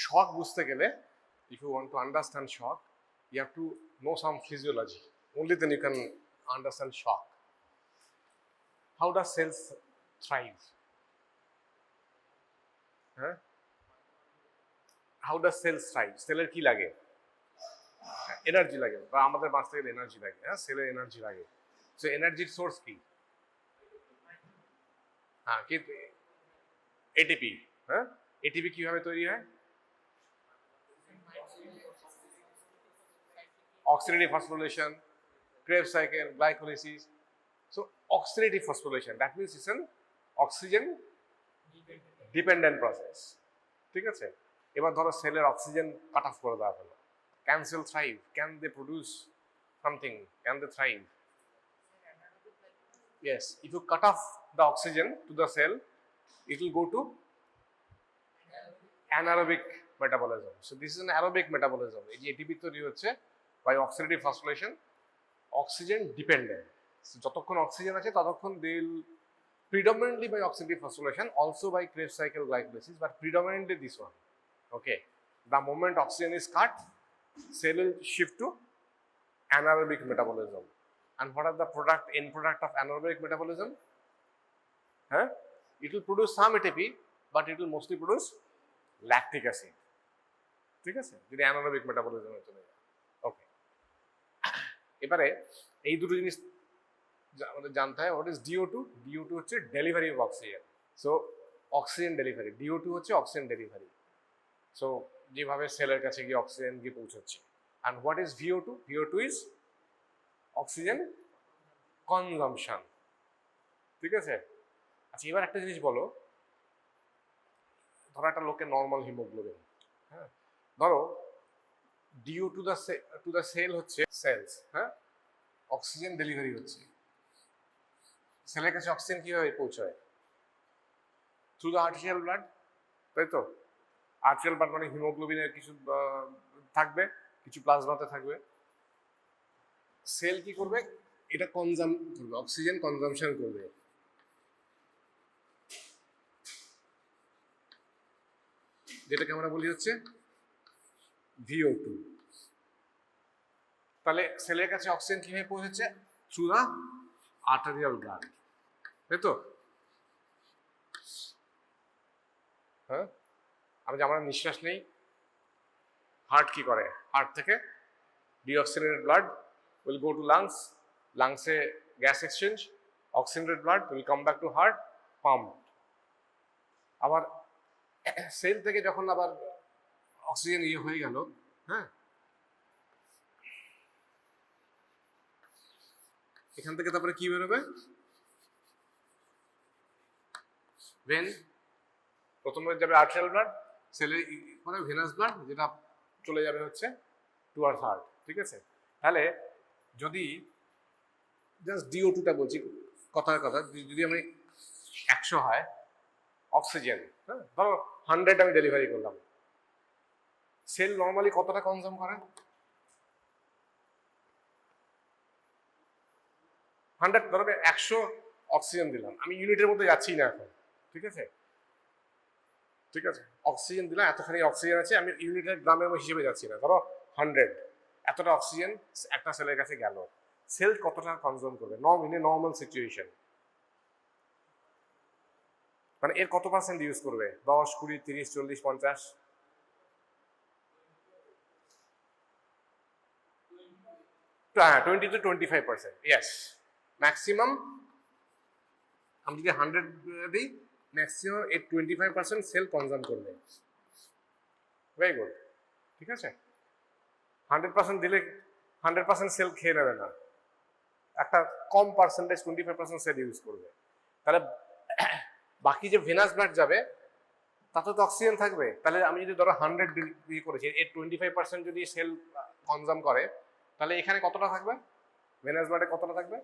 শক বুঝতে গেলে, if you want to understand shock, you have to know some physiology. Only then you can understand shock. How does cells thrive? Huh? How does cells thrive? সেলের কি লাগে? Energy লাগে, বা আমাদের বাঁচতে গেলে এনার্জি লাগে। হ্যাঁ, সেলের এনার্জি লাগে। সো এনার্জির সোর্স কি? হ্যাঁ, কি? এটিপি। হ্যাঁ, এটিপি কিভাবে তৈরি হয়? Oxidative phosphorylation, Krebs cycle, glycolysis. So oxidative phosphorylation, that means it's an oxygen dependent process. ঠিক আছে, এবার ধরো সেলের অক্সিজেন কাট অফ করে দেওয়া হলো। Can cell thrive? Can they produce something? Can they thrive? Yes, if you cut off the oxygen to the cell, it will go to anaerobic metabolism. So this is an aerobic metabolism. এই যে ATP তৈরি হচ্ছে by oxidative phosphorylation, oxygen dependent. So যতক্ষণ oxygen আছে ততক্ষণ they will predominantly by oxidative phosphorylation, also by Krebs cycle glycolysis, but predominantly this one. Okay, the moment oxygen is cut, cell will shift to anaerobic metabolism. And what are the end product of anaerobic metabolism? Huh? It will produce some ATP, but it will mostly produce lactic acid. ঠিক আছে, যদি anaerobic metabolism এ চলে যায়। ওকে, এবারে এই দুটো জিনিস আমাদের জানতে হয়। What is DO2? DO2 হচ্ছে delivery of oxygen. So oxygen delivery, DO2 হচ্ছে অক্সিজেন ডেলিভারি। সো যেভাবে সেলের কাছে গিয়ে অক্সিজেন গিয়ে পৌঁছাচ্ছে। And what is VO2? VO2 is oxygen consumption. ঠিক আছে, আচ্ছা এবার একটা জিনিস বলো, ধরো একটা লোকের নর্মাল হিমোগ্লোবিন, হ্যাঁ, ধরো ডিউ টু দ্য সেল হচ্ছে সেলস, হ্যাঁ, অক্সিজেন ডেলিভারি হচ্ছে। সেলের কাছে অক্সিজেন কিভাবে পৌঁছায়? থ্রু দ্য আর্টিফিশিয়াল ব্লাড, তাই তো? আর্টিফিশিয়াল ব্লাড মানে হিমোগ্লোবিনের কিছু থাকবে, কিছু প্লাজমাতে থাকবে। সেল কি করবে? এটা কনজাম করবে, অক্সিজেন কনজাম্পশন করবে। যেটাকে আমরা বলি হচ্ছে VO2। তাহলে সেলের কাছে অক্সিজেন কিভাবে পৌঁছেছে? থ্রু দ্য আর্টারিয়াল ব্লাড, তাই তো? হ্যাঁ, আমরা নিঃশ্বাস নেই, হার্ট কি করে? হার্ট থেকে deoxygenated blood will go to lungs, লাংসে gas exchange, oxygenated blood will come back to heart, pump. আবার সেল থেকে যখন আবার অক্সিজেন হয়ে গেল, হ্যাঁ, এখান থেকে তারপরে কি বেরোবে? ভেন, প্রথমে যাবে আর্টারিয়াল ব্লাড, সেলে পরে ভেনাস ব্লাড, যেটা চলে যাবে হচ্ছে টুয়ার্ডস হার্ট। ঠিক আছে, তাহলে যদি জাস্ট DO2টা বলছি কথার কথা, যদি আমি 100 হয় অক্সিজেন, হ্যাঁ, ধরো 100 আমি ডেলিভারি করলাম, সেল নর্মালি কতটা কনজাম করে? 100, ধরো 100 অক্সিজেন দিলাম, আমি ইউনিটের মধ্যে যাচ্ছি না এখন। ঠিক আছে, ঠিক আছে, অক্সিজেন দিলাম, এতখানি অক্সিজেন আছে, আমি ইউনিটের গ্রামের হিসেবে যাচ্ছি না। ধরো 100, এতটা অক্সিজেন একটা সেলের কাছে গেল, সেল কতটা কনজিউম করবে ইন এ নর্মাল সিচুয়েশন? মানে এর কত পার্সেন্ট ইউজ করবে? 10, 20, 30, 40, 50? 20 to 25%, ইয়েস, ম্যাক্সিমাম। আমি যদি 100 দিই, ম্যাক্সিমাম 25% সেল কনজিউম করবে। ভেরি গুড, ঠিক আছে। 100% দিলে 100% সেল খেয়ে নেবে না, একটা কম পার্সেন্টেজ 25% সেল ইউজ করবে। তাহলে বাকি যে ভেনাস ব্লাড যাবে তাতে তো অক্সিজেন থাকবে। তাহলে আমি যদি ধরো 100 দিয়ে করেছি, এর 25% যদি সেল কনজিউম করে, তাহলে এখানে কতটা থাকবে? ভেনাস ব্লাডে কতটা থাকবে?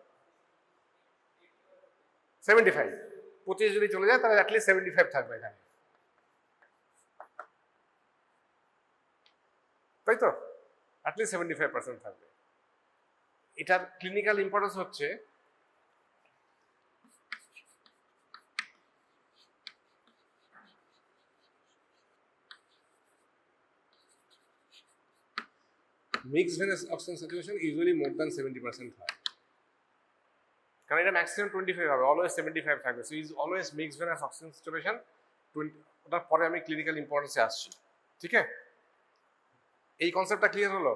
75। 25 যদি চলে যায় তাহলে অ্যাটলিস্ট 75 থাকবে এখানে, তাই তো? অ্যাটলিস্ট 75% থাকবে। এটার ক্লিনিক্যাল ইম্পর্টেন্স হচ্ছে mixed venous oxygen saturation usually more than 70% হয়, কারণ এটা ম্যাক্সিমাম 25 হবে, অলওয়েজ 75 থাকবে। So is always mixed venous oxygen saturation 20। ওটার পরে আমি ক্লিনিক্যাল ইম্পর্টেন্সে আসছি, ঠিক আছে? এই কনসেপ্টটা ক্লিয়ার হলো?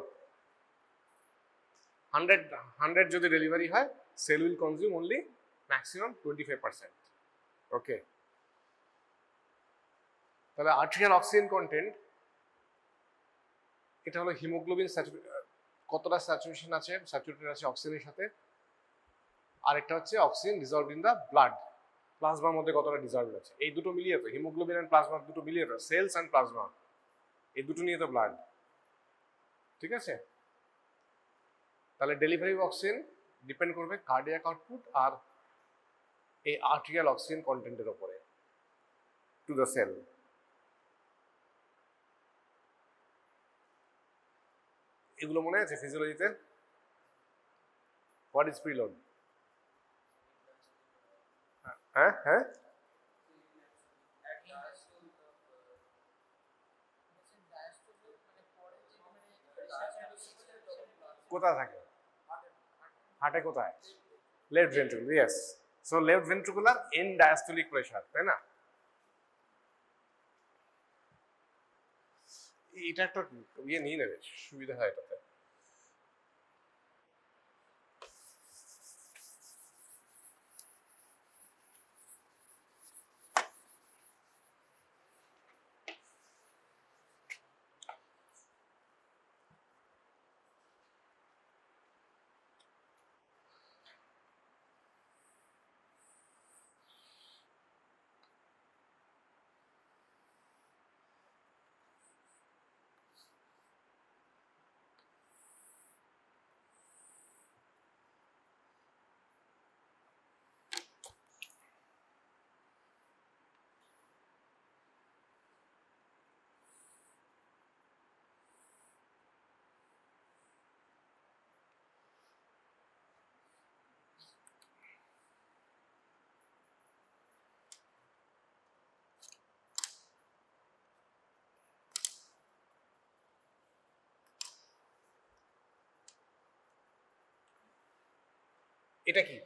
100 যদি ডেলিভারি হয়, cell will consume only maximum 25%। Okay, তাহলে আর্টেরিয়াল অক্সিজেন কন্টেন্ট, এটা হলো হিমোগ্লোবিন কতটা স্যাচুরেশন আছে, স্যাচুরেটেড আছে অক্সিজেনের সাথে। আরেকটা হচ্ছে oxygen dissolve in the blood, প্লাজমার মধ্যে কতটা ডিজলভ আছে। এই দুটো মিলিয়ে তো হিমোগ্লোবিন অ্যান্ড প্লাজমা দুটো মিলিয়ে তো সেলস অ্যান্ড প্লাজমা, এই দুটো নিয়ে তো ব্লাড, ঠিক আছে? তাহলে ডেলিভারি অক্সিজেন ডিপেন্ড করবে কার্ডিয়াক আউটপুট আর এই আর্টেরিয়াল অক্সিজেন কন্টেন্টের উপরে টু দ্য সেল। এগুলো মনে আছে ফিজিওলজিতে? What is preload? হ্যাঁ হ্যাঁ, কোথায় থাকে? হার্টে কোথায়? Left ventricular, yes. So left ventricular in diastolic pressure, তাই না? এটা একটা ইয়ে নিয়ে নেবে, সুবিধা হয় এটাতে। এটা কি,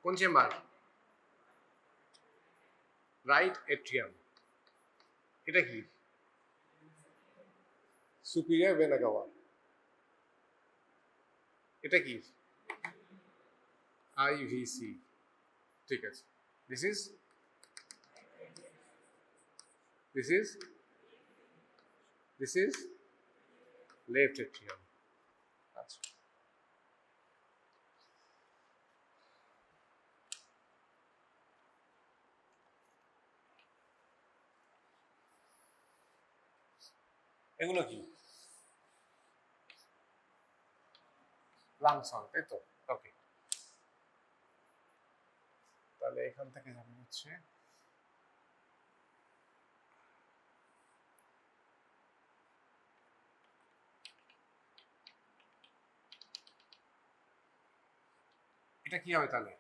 কোন চেম্বার? Right atrium. এটা কি? Superior vena CAVA. এটা কি? আইভিসি, ঠিক আছে। This is this is this is left atrium. আচ্ছা, এগুলো কি? লাংস, তাই তো? ওকে, তাহলে এখান থেকে যাবে হচ্ছে এটা কি হবে তাহলে?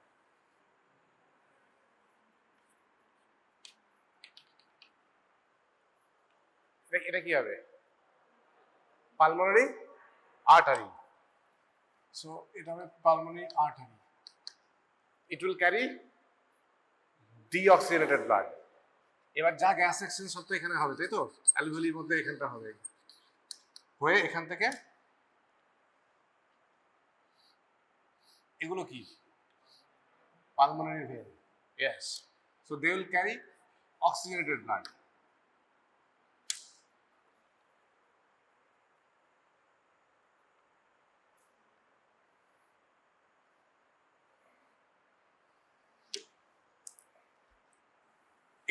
এটা কি হবে? Pulmonary artery. সো এটা হবে pulmonary artery. It will carry deoxygenated blood. এবার যা গ্যাস এক্সচেঞ্জ সব তো এখানে হবে, তাই তো? অ্যালভিওলির মধ্যে এখানটা হবে, হয়ে এখান থেকে এগুলো কি? Pulmonary vein. Yes. So they will carry oxygenated blood.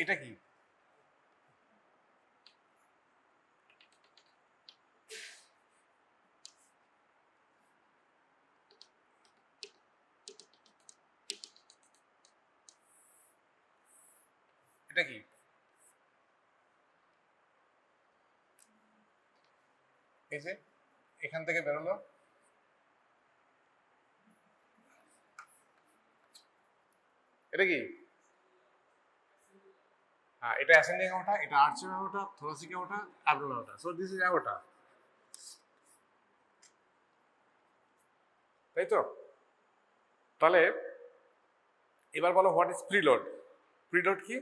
এটা কি? এটা কি? এই যে এখান থেকে বেরোলো, এটা কি? হ্যাঁ, এটা অ্যাসেন্ডিং আওটা, এটা arching aorta, thoracic aorta, abdominal aorta. So this is aorta. তাই তো? তাহলে এবার বলো হোয়াট ইজ প্রিলোড। প্রিলোড কি?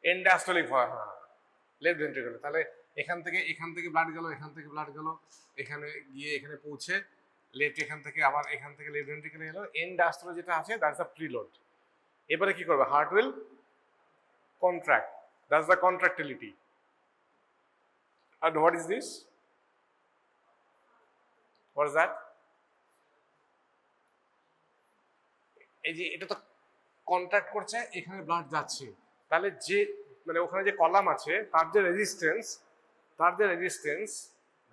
এন্ডাস্টোলিক হয়, হ্যাঁ, লেফট ভেন্ট্রিকল। তাহলে এখান থেকে ব্লাড গেল, এখান থেকে ব্লাড গেল, এখানে গিয়ে এখানে পৌঁছে লেফট, এখান থেকে আবার এখান থেকে লেফট ভেন্ট্রিকলে গেল। এন্ডাস্টোল যেটা আছে দ্যাটস দ্য প্রিলোড। এবারে কি করবে? Heart will contract, that's the contractility. And what is this? What is that? এই যে এটা তো কন্ট্রাক্ট করছে, এখানে ব্লাড যাচ্ছে, তাহলে যে মানে ওখানে যে কলাম আছে তার যে resistance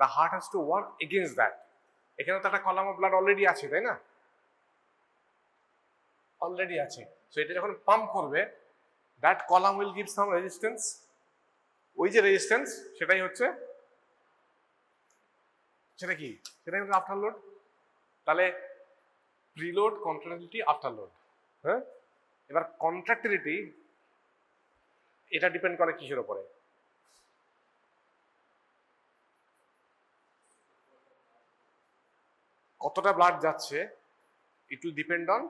the heart has to work against that. এখানে তো একটা কলাম অফ ব্লাড অলরেডি আছে, তাই না? অলরেডি আছে। সো এটা যখন পাম্প করবে that column will give some resistance. ওই যে রেজিস্ট্যান্স সেটাই হচ্ছে সেটা কি? সেটাই হচ্ছে আফটার লোড। তাহলে প্রিলোড, কন্ট্রাক্টিলিটি, আফটার লোড। হ্যাঁ, এবার কন্ট্রাক্টিলিটি এটা ডিপেন্ড করে কিসের উপরে? কতটা ব্লাড যাচ্ছে, ইট উইল ডিপেন্ড অন,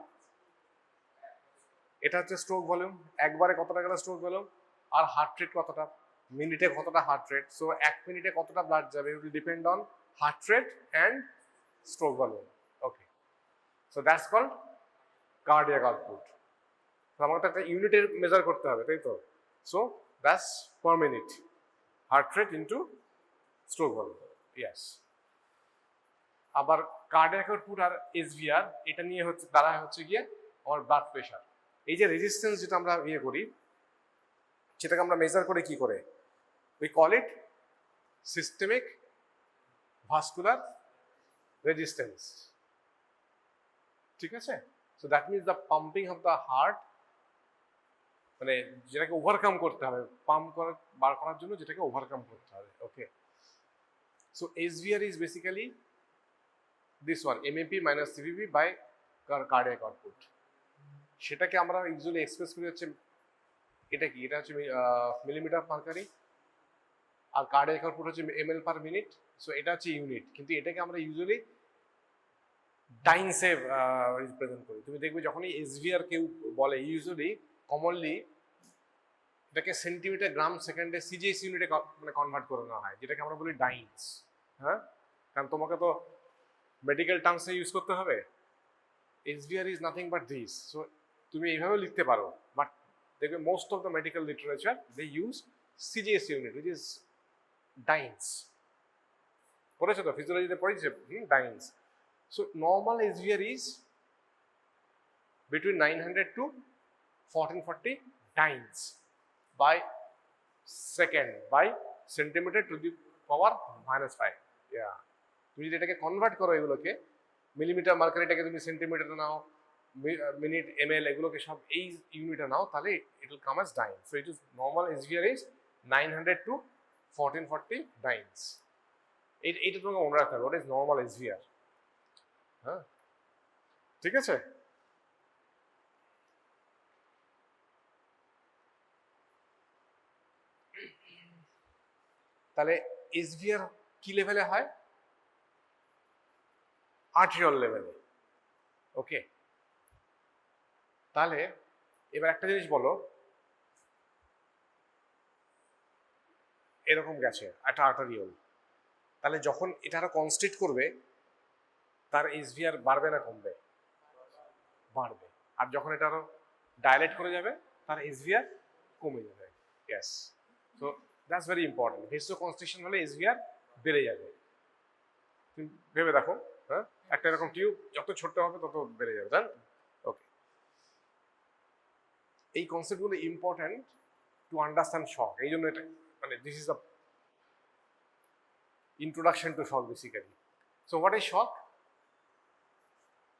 এটা হচ্ছে স্ট্রোক ভলিউম, একবারে কতটা গেল স্ট্রোক ভলিউম, আর হার্ট রেট কতটা, মিনিটে কতটা হার্ট রেট। সো 1 মিনিটে কতটা ব্লাড যাবে, it will depend on heart rate and stroke volume. Okay, so that's called cardiac output. আমাকে তো একটা ইউনিটের মেজার করতে হবে, তাই তো? So that's per minute, heart rate into stroke volume. Yes. আবার কার্ডিয়াক আউটপুট আর এসভিআর এটা নিয়ে হচ্ছে দ্বারা হচ্ছে গিয়ে আমার ব্লাড প্রেশার। এই যে রেজিস্ট্যান্স যেটা আমরা ইয়ে করি সেটাকে আমরা মেজার করে কি করে? We call it systemic vascular resistance. ঠিক আছে? So that means the pumping of the heart, মানে যেটাকে ওভারকাম করতে হবে, পাম্প করার বার করার জন্য যেটাকে ওভারকাম করতে হবে। Okay, so SVR is basically this one, MAP minus CVP by cardiac output। সেটাকে আমরা ইউজুয়ালি এক্সপ্রেস করি হচ্ছে এটা কি? এটা হচ্ছে মিলিমিটার পারকারি, আর কার্ডিয়াক আউটপুট হচ্ছে ml পার মিনিট। সো এটা হচ্ছে ইউনিট, কিন্তু এটাকে আমরা ইউজুয়ালি টাইমসে রিপ্রেজেন্ট করি। তুমি দেখবে যখনই এসভিআর কেউ বলে, ইউজুয়ালি কমনলি এটাকে সেন্টিমিটার গ্রাম সেকেন্ডে সিজিএস ইউনিটে মানে কনভার্ট করে নেওয়া হয়, যেটাকে আমরা বলি ডাইন্স। হ্যাঁ, কারণ তোমাকে তো মেডিকেল টার্মসে ইউজ করতে হবে। SVR is nothing but this. So তুমি এইভাবে লিখতে পারো, বাট দেখবে most of the medical literature they use CGS unit, which is dynes. পড়েছো তো? ফিজিওলজিতে পড়েছে dynes. So normal SVR is between 900 to 1440 dynes by second by centimeter to the power -5। yeah, তুমি যদি এটাকে কনভার্ট করো এগুলোকে মিলিমিটার মার্কারিটাকে তুমি সেন্টিমিটারে নাও, মিনিট এমএল এগুলোকে সব এই ইউনিটে নাও, তাহলে it will come as dyne. So it is normal SVR is 900 to 1440 dynes. এইটা তোমাকে মনে রাখতে হবে, ওটা ইজ নর্মাল এসভিআর। হ্যাঁ, ঠিক আছে? তাহলে এসভিআর কি লেভেলে হয়? আর্টেরিয়াল লেভেলে। ওকে, তাহলে এবার একটা জিনিস বলো, এরকম গেছে একটা আর্টেরিয়াল, তাহলে যখন এটা আরো কনস্ট্রিক্ট করবে তার এসভিআর বাড়বে না কমবে? বাড়বে। আর যখন এটা আরো ডাইলেট করে যাবে তার এসভিআর কমে যাবে। Yes, so that's very important. Vasoconstriction হলে এসভিআর বেড়ে যাবে। তুমি ভেবে দেখো, হ্যাঁ, একটা এরকম টিউব যত ছোট হবে তত বেড়ে যাবে, তাই না? ওকে, এই কনসেপ্টগুলো ইম্পর্টেন্ট টু আন্ডারস্ট্যান্ড শক। এই জন্য এটা মানে this is the introduction to shock basically. So what is shock?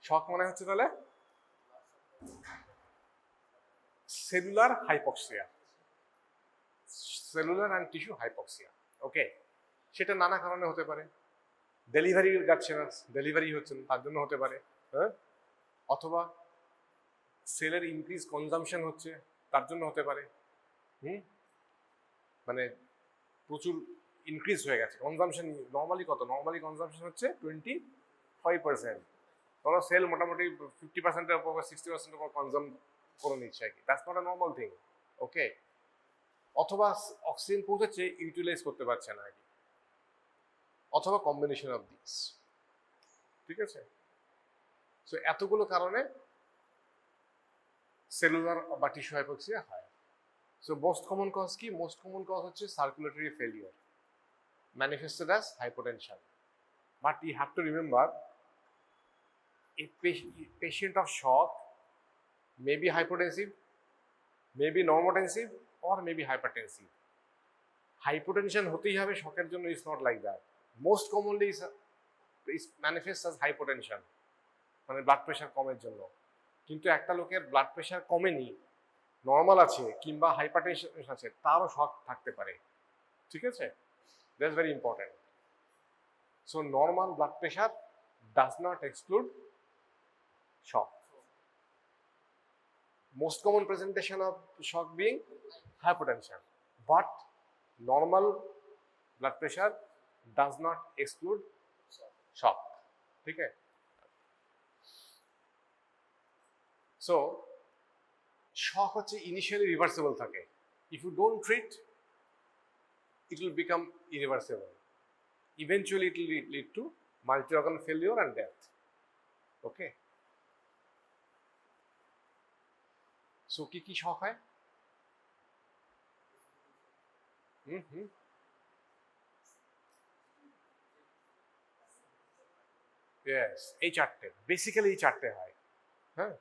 Shock মানে হচ্ছে তাহলে cellular hypoxia, cellular and tissue hypoxia. Okay, সেটা নানা কারণে হতে পারে। ডেলিভারি যাচ্ছে না, ডেলিভারি হচ্ছে না, তার জন্য হতে পারে। হ্যাঁ, অথবা সেলের ইনক্রিজ কনজামশন হচ্ছে, তার জন্য হতে পারে। মানে প্রচুর ইনক্রিজ হয়ে গেছে কনজামশন। নর্মালি কত? নর্মালি কনজামশন হচ্ছে 25%। ধরো সেল মোটামুটি 50%-এর উপর বা 60%-এর উপর কনজাম করে নিচ্ছে আর কি। That's not a normal thing. Okay, অথবা অক্সিজেন পৌঁছাচ্ছে, ইউটিলাইজ করতে পারছে না আর কি, অথবা কম্বিনেশন অফ দিস। ঠিক আছে, সো এতগুলো কারণে সেলুলার বা টিস্যু হাইপক্সিয়া হয়। সো মোস্ট কমন কজ কি? মোস্ট কমন কজ হচ্ছে circulatory failure manifested as hypotension. But you have to remember, a patient of shock may be hypotensive, may be normotensive, or may be hypertensive. Hypotension হতেই হবে শকের জন্য, is not like that. Most commonly is manifests as hypotension, মানে blood pressure কমের জন্য। কিন্তু একটা লোকের blood pressure কমেনি, নর্মাল আছে কিংবা হাইপারটেনশন আছে, তারও শক থাকতে পারে। ঠিক আছে, that's very important. So normal blood pressure does not exclude shock. Most common presentation of shock being hypotension, but normal blood pressure does not exclude shock. Okay. So shock হচ্ছে initially reversible থাকে. If you don't treat, it will become irreversible. Eventually it will lead to multi-organ failure and death. Okay. So কি শক হয়? Yes, এই চারটে basically, এই চারটে হয়। হ্যাঁ,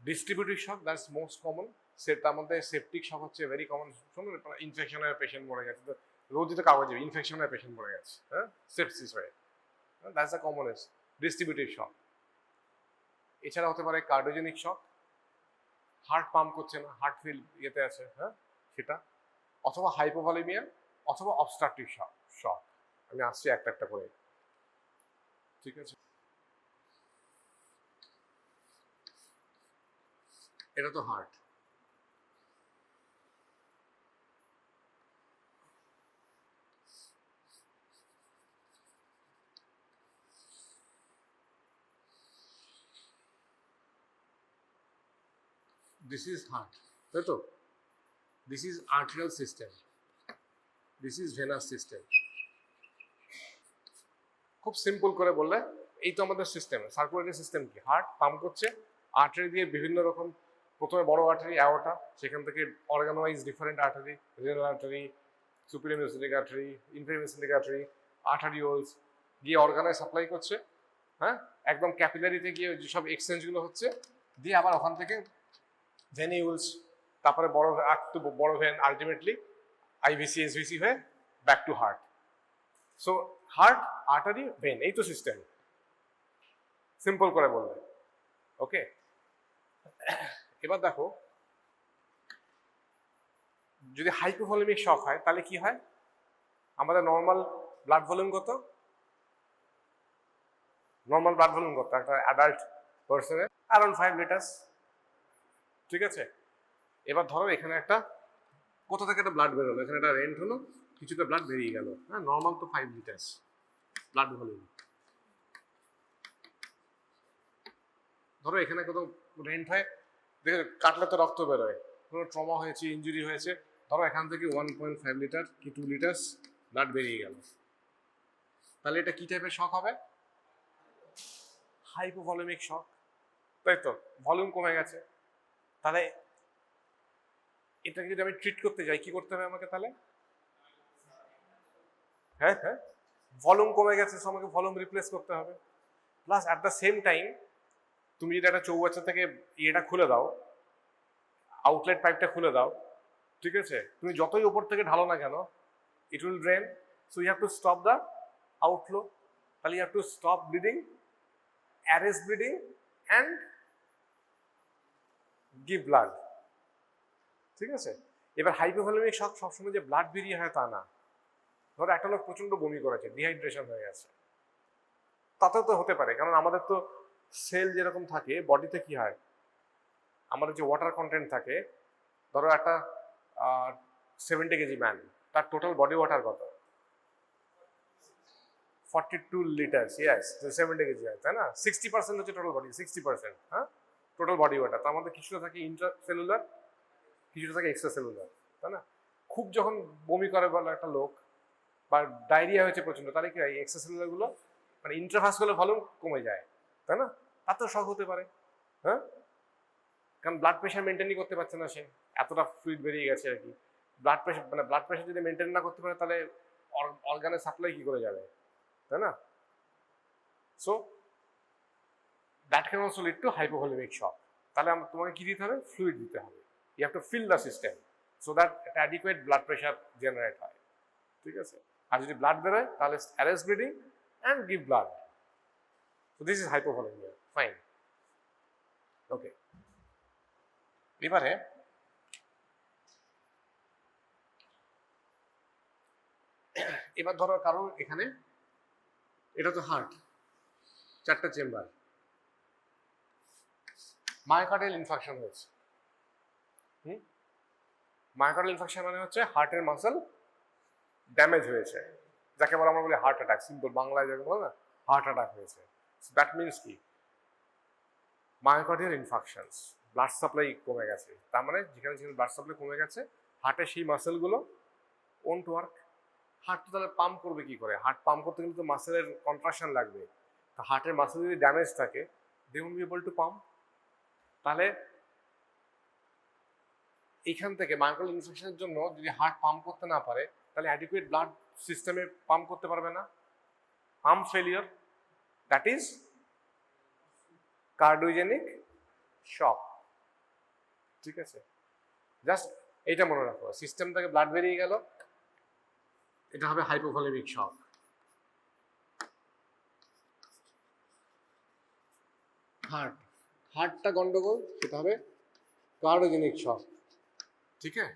distributive shock, that's most common. তার মধ্যে সেপটিক শক হচ্ছে ভেরি কমন। শুনুন, ইনফেকশনের পেশেন্ট মরে গেছে, তো রোজই তো কাগজে ইনফেকশনের পেশেন্ট মরে গেছে, হ্যাঁ, সেপসিস হয়ে, দ্যাটস দ্য কমনেস্ট ডিস্ট্রিবিউটিভ শক। এছাড়া হতে পারে কার্ডিওজেনিক শক, হার্ট পাম্প করছে না, হার্ট ফেল ইয়েতে আছে, হ্যাঁ, সেটা, অথবা হাইপোভলিমিয়া, অথবা অবস্ট্রাকটিভ শক। আমি আসছি একটা একটা করে। ঠিক আছে, এটা তো হার্ট। This is heart, তাই তো? This is arterial system, this is venous system. খুব সিম্পল করে বললে এই তো আমাদের সিস্টেম। সার্কুলেটরি সিস্টেম কি? হার্ট পাম্প করছে, আর্টারি দিয়ে বিভিন্ন রকম, প্রথমে বড় আর্টারি অ্যাওর্টা, সেখান থেকে organ wise different artery, renal artery, superior mesenteric artery, inferior mesenteric artery, arterioles গিয়ে অর্গানে সাপ্লাই করছে, হ্যাঁ, একদম ক্যাপিলারিতে গিয়ে যেসব এক্সচেঞ্জগুলো হচ্ছে, দিয়ে আবার ওখান থেকে ভেনিউলস, তারপরে বড় ভেন, আলটিমেটলি আইভিসি এসভিসি হয়ে back to heart. So heart, artery, vein, এই তো সিস্টেম, সিম্পল করে বললে। ওকে, এবার দেখো, যদি হাইপোভলিমিক শক হয় তাহলে কি হয়? আমাদের নর্মাল ব্লাড ভলিউম কত? নর্মাল ব্লাড ভলিউম কত একটা অ্যাডাল্ট পার্সনের? Around 5 litres. ঠিক আছে, এবার ধরো এখানে একটা কোথা থেকে একটা ব্লাড বেরোলো, এখানে একটা রেন্ট হলো, কিছুটা ব্লাড বেরিয়ে গেল, হ্যাঁ, নর্মাল তো 5 লিটার্স ব্লাড ভলিউম। ধরো এখানে কোথাও রেন্ট হয়, দেখে কাটলে তো রক্ত বেরোয়, কোনো ট্রমা হয়েছে, ইঞ্জুরি হয়েছে, ধরো এখান থেকে 1.5 লিটার কি 2 লিটার্স ব্লাড বেরিয়ে গেল, তাহলে এটা কি টাইপের শক হবে? হাইপোভলিমিক শক, তাই তো? ভলিউম কমে গেছে। তাহলে এটাকে যদি আমি ট্রিট করতে যাই, কি করতে হবে আমাকে তাহলে? হ্যাঁ, ভলিউম কমে গেছে, আমাকে ভলিউম রিপ্লেস করতে হবে। Plus at the same time তুমি যদি একটা চৌবাচ্চা থেকে ইয়েটা খুলে দাও, আউটলেট পাইপটা খুলে দাও, ঠিক আছে, তুমি যতই উপর থেকে ঢালো না কেন, it will drain. So you have to stop the outflow. তাহলে you have to stop bleeding, arrest bleeding and give blood. ঠিক আছে, এবার হাইপোভলিমিক শক সবসময় যে ব্লাড বেরিয়ে হয় তা না। ধরো একটা লোক প্রচন্ড বমি করেছে, ডিহাইড্রেশন হয়ে গেছে, তাতেও তো হতে পারে, কারণ আমাদের তো সেল যেরকম থাকে বডিতে, কি হয়, আমাদের যে ওয়াটার কন্টেন্ট থাকে, ধরো একটা 70 কেজি ম্যান, তার টোটাল বডি ওয়াটার কত? 42 লিটার্স, ইয়েস 70 কেজি হয়, তাই না? 60% হচ্ছে টোটাল বডি, 60%, হ্যাঁ, টোটাল বডি ওয়াটার। তার মধ্যে কিছুটা থাকে ইন্ট্রাসেলুলার, কিছুটা থাকে এক্সট্রাসেলুলার, তাই না? খুব যখন বমি করে বলে একটা লোক বা ডায়রিয়া হয়েছে প্রচন্ড, তাহলে কি হয়, এক্সট্রাসেলুলার গুলো মানে ইন্ট্রাভাস্কুলার ভলিউম কমে যায়, তাই না? তাতেও শক হতে পারে, হ্যাঁ, কারণ ব্লাড প্রেশার মেনটেনই করতে পারছে না সে, এতটা ফ্লুইড বেরিয়ে গেছে আর কি। ব্লাড প্রেশার মানে ব্লাড প্রেশার যদি মেনটেন না করতে পারে তাহলে অর্গানের সাপ্লাই কি করে যাবে, তাই না? So that can also lead to hypovolemic shock. তাহলে তোমাকে কি দিতে হবে? ফ্লুইড দিতে হবে। You have to fill the system so that একটা অ্যাডিকুয়েট ব্লাড প্রেশার জেনারেট হয়, ঠিক আছে? আর যদি ব্লাড বেরোয় তাহলে arrest bleeding and give blood. So this is hypovolemia, fine, okay. এবারে এবার ধরো কারণ এখানে এটা তো হার্ট, 4টা চেম্বার, মায়োকার্ডিয়াল ইনফাকশন হয়েছে। মায়োকার্ডিয়াল ইনফাকশন মানে হচ্ছে হার্টের মাসল ড্যামেজ হয়েছে, যাকে বলে আমরা বলি হার্ট অ্যাটাক, সিম্পল বাংলায় যাকে বলে না, হার্ট অ্যাটাক হয়েছে। দ্যাট মিনস কি, মায়োকার্ডিয়াল ইনফাকশনস, ব্লাড সাপ্লাই কমে গেছে। তার মানে যেখানে যেখানে ব্লাড সাপ্লাই কমে গেছে হার্টের সেই মাসেলগুলো ওন্ট ওয়ার্ক। হার্ট তো তাহলে পাম্প করবে কি করে? হার্ট পাম্প করতে গেলে তো মাসেলের কন্ট্রাকশন লাগবে। তো হার্টের মাসেল যদি ড্যামেজ থাকে they won't be able to pump. তাহলে এইখান থেকে মায়োকার্ডিয়াল ইনফেকশনের জন্য যদি হার্ট পাম্প করতে না পারে তাহলে অ্যাডিকুয়েট ব্লাড সিস্টেমে পাম্প করতে পারবে না, pump failure, that is cardiogenic shock, ঠিক আছে? জাস্ট এইটা মনে রাখো, সিস্টেম থেকে ব্লাড বেরিয়ে গেল, এটা হবে হাইপোভলিমিক শক। হার্টটা গন্ডগোল, সেটা হবে কার্ডিওজেনিক শক, ঠিক আছে?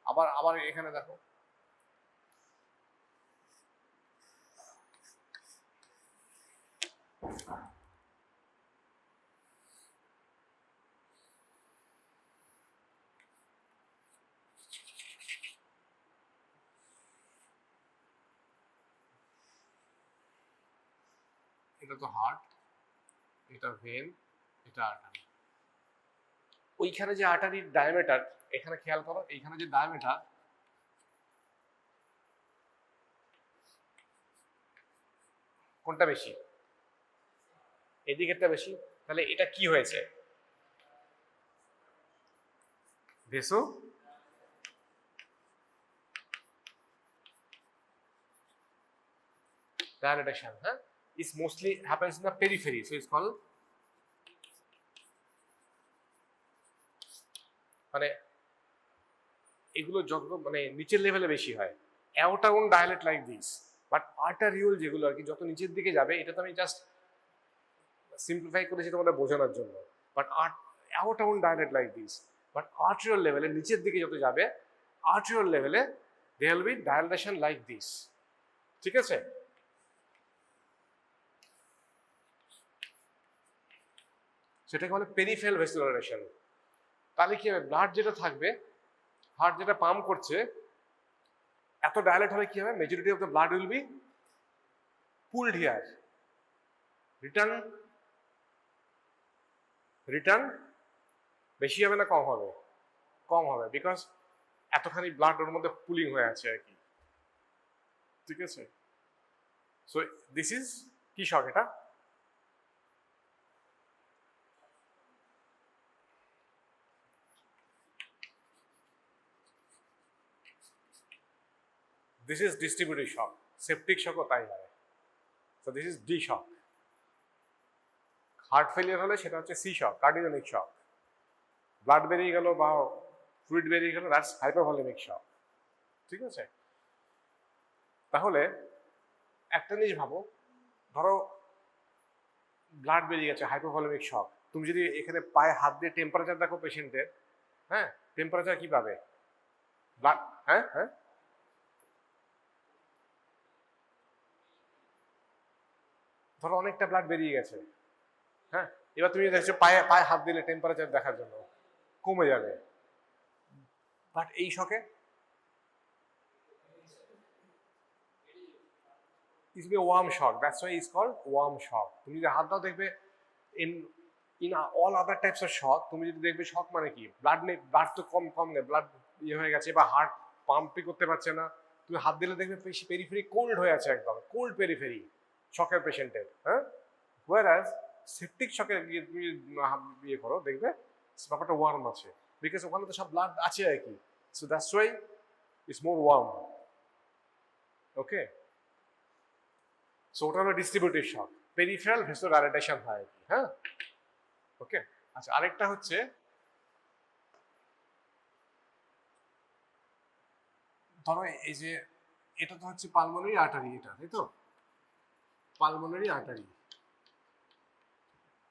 আবার আবার এখানে দেখো, এটা তো হার্ট, এটা ভেন, এটা আর্টারি। ওইখানে যে আর্টারির ডায়ামিটার, এখানে খেয়াল করো, এইখানে যে ডায়ামিটার, কোনটা বেশি? এদিকেরটা বেশি। তাহলে এটা কি হয়েছে? ভেসো dilatation, huh? It mostly happens in the periphery, so it's called, মানে এগুলো যত মানে নিচের লেভেলে বেশি হয়, aorta won't dilate like this, but arteriole যেগুলো আর কি যত নিচের দিকে যাবে, এটা তো আমি জাস্ট সিম্পলিফাই করেছি তোমাদের বোঝানোর জন্য, but aorta won't dilate like this, but arteriole লেভেলে নিচের দিকে যত যাবে, আর্টারিওল লেভেলে there will be dilation like this, ঠিক আছে? সেটাকে বলে পেরিফেরাল ভেসুলারাইজেশন। তাহলে কি হবে, ব্লাড যেটা থাকবে, হার্ট যেটা পাম্প করছে, এত ডায়ালেট হলে কি হবে, majority of the blood will be pulled here, return return বেশি হবে না কম হবে? কম হবে, বিকজ এতখানি ব্লাড ওর মধ্যে পুলিং হয়ে আছে আর কি, ঠিক আছে? সো দিস ইজ কি শক? এটা this is distributive shock, septic শকও তাই হয়। So this is D shock. Heart failure হলে সেটা হচ্ছে C shock, cardiogenic shock. Blood বেরিয়ে গেল বা ফ্লুইড বেরিয়ে গেল, দ্যাটস হাইপোভলিমিক শক, ঠিক আছে? তাহলে একটা জিনিস ভাবো, ধরো ব্লাড বেরিয়ে গেছে, হাইপোভলিমিক শক, তুমি যদি এখানে পায়ে হাত দিয়ে টেম্পারেচার দেখো পেশেন্টের, হ্যাঁ, টেম্পারেচার কি পাবে? ব্লাড, হ্যাঁ হ্যাঁ, ধরো অনেকটা ব্লাড বেরিয়ে গেছে, হ্যাঁ, এবার তুমি দেখছো পায়ে পায়ে হাত দিলে টেম্পারেচার দেখার জন্য কমে যাবে, বাট এই শকে it will be a warm shock. That's why it's called warm shock. তুমি যদি হাত দাও দেখবে in all other types of shock তুমি যদি দেখবে শক মানে কি ব্লাড তো কম নেই, ব্লাড ইয়ে হয়ে গেছে বা হার্ট পাম্পই করতে পারছে না, তুমি হাত দিলে দেখবে পেরিফেরি কোল্ড হয়ে আছে, একদম কোল্ড পেরিফেরি শকের পেশেন্টের। হ্যাঁ, whereas সেপটিক শকে গিয়ে তুমি ইয়ে করো দেখবে ব্যাপারটা ওয়ার্ম আছে, বিকজ ওখানে তো সব ব্লাড আছে আর কি। So that's why it's more warm. Okay, so ওটা হলো ডিস্ট্রিবিউটিভ শক, পেরিফেরাল ভেসোডাইলেটেশন হয় আর কি। হ্যাঁ, ওকে। আচ্ছা, আরেকটা হচ্ছে ধরো এই যে এটা তো হচ্ছে পালমোনারি আর্টারি, এটা তাই তো পালমোনারি আর্টারি।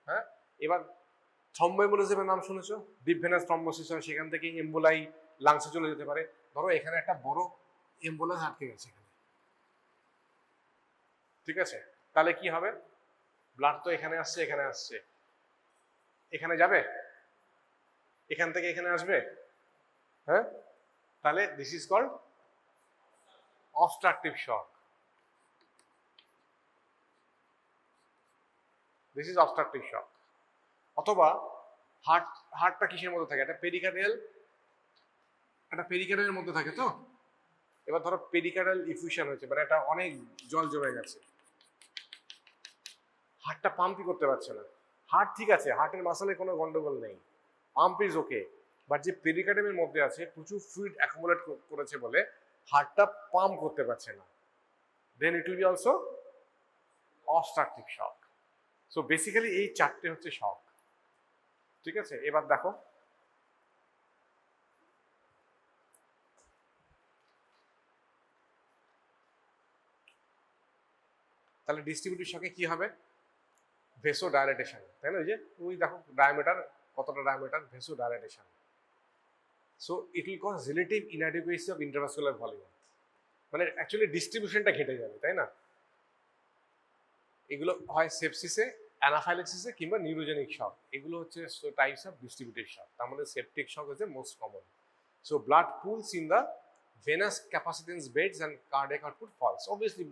হ্যাঁ, এবার থ্রম্বোএম্বোলিজমের নাম শুনেছো, ডিপ ভেনাস থ্রম্বোসিস হয়, সেখান থেকে এম্বোলাই লাংসে চলে যেতে পারে। ধরো এখানে একটা বড় এম্বোলাস আটকে গেছে এখানে, ঠিক আছে, তাহলে কি হবে? ব্লাড তো এখানে আসছে, এখানে যাবে, এখান থেকে এখানে আসবে। হ্যাঁ, তাহলে this is called obstructive shock. This is obstructive shock. অথবা হার্টটা কিসের মধ্যে থাকে? একটা পেরিকার্ডিয়ালের মধ্যে থাকে তো। এবার ধরো পেরিকার্ডিয়াল ইফিউশন হয়েছে, মানে একটা অনেক জল জমে গেছে, হার্টটা পাম্পই করতে পারছে না। হার্ট ঠিক আছে, হার্টের মাসলে কোনো গন্ডগোল নেই, পাম্প ইজ ওকে, বাট যে পেরিকার্ডিয়ামের মধ্যে আছে প্রচুর ফ্লুইড অ্যাকুমুলেট করেছে বলে হার্টটা পাম্প করতে পারছে না, then it will be also obstructive shock. So basically এই চারটে হচ্ছে শক, ঠিক আছে। এবার দেখো তাহলে ডিস্ট্রিবিউটিভ শকে কি হবে? ভেসোডাইলেটেশন, তাই না? ওই যে ওই দেখো ডায়ামিটার, কতটা diameter, vasodilatation. So it will cause relative inadequacy of intravascular volume, মানে অ্যাকচুয়ালি ডিস্ট্রিবিউশনটা ঘেটে যাবে, তাই না? এগুলো হয় সেপসিসে, অ্যানাফাইলাক্সিসে কিংবা নিউরোজেনিক শক, এগুলো হচ্ছে টাইপস অফ ডিস্ট্রিবিউটিভ শক। তার মধ্যে সেপটিক শক হচ্ছে most common. So blood pools in the venous capacitance beds and cardiac output falls. Obviously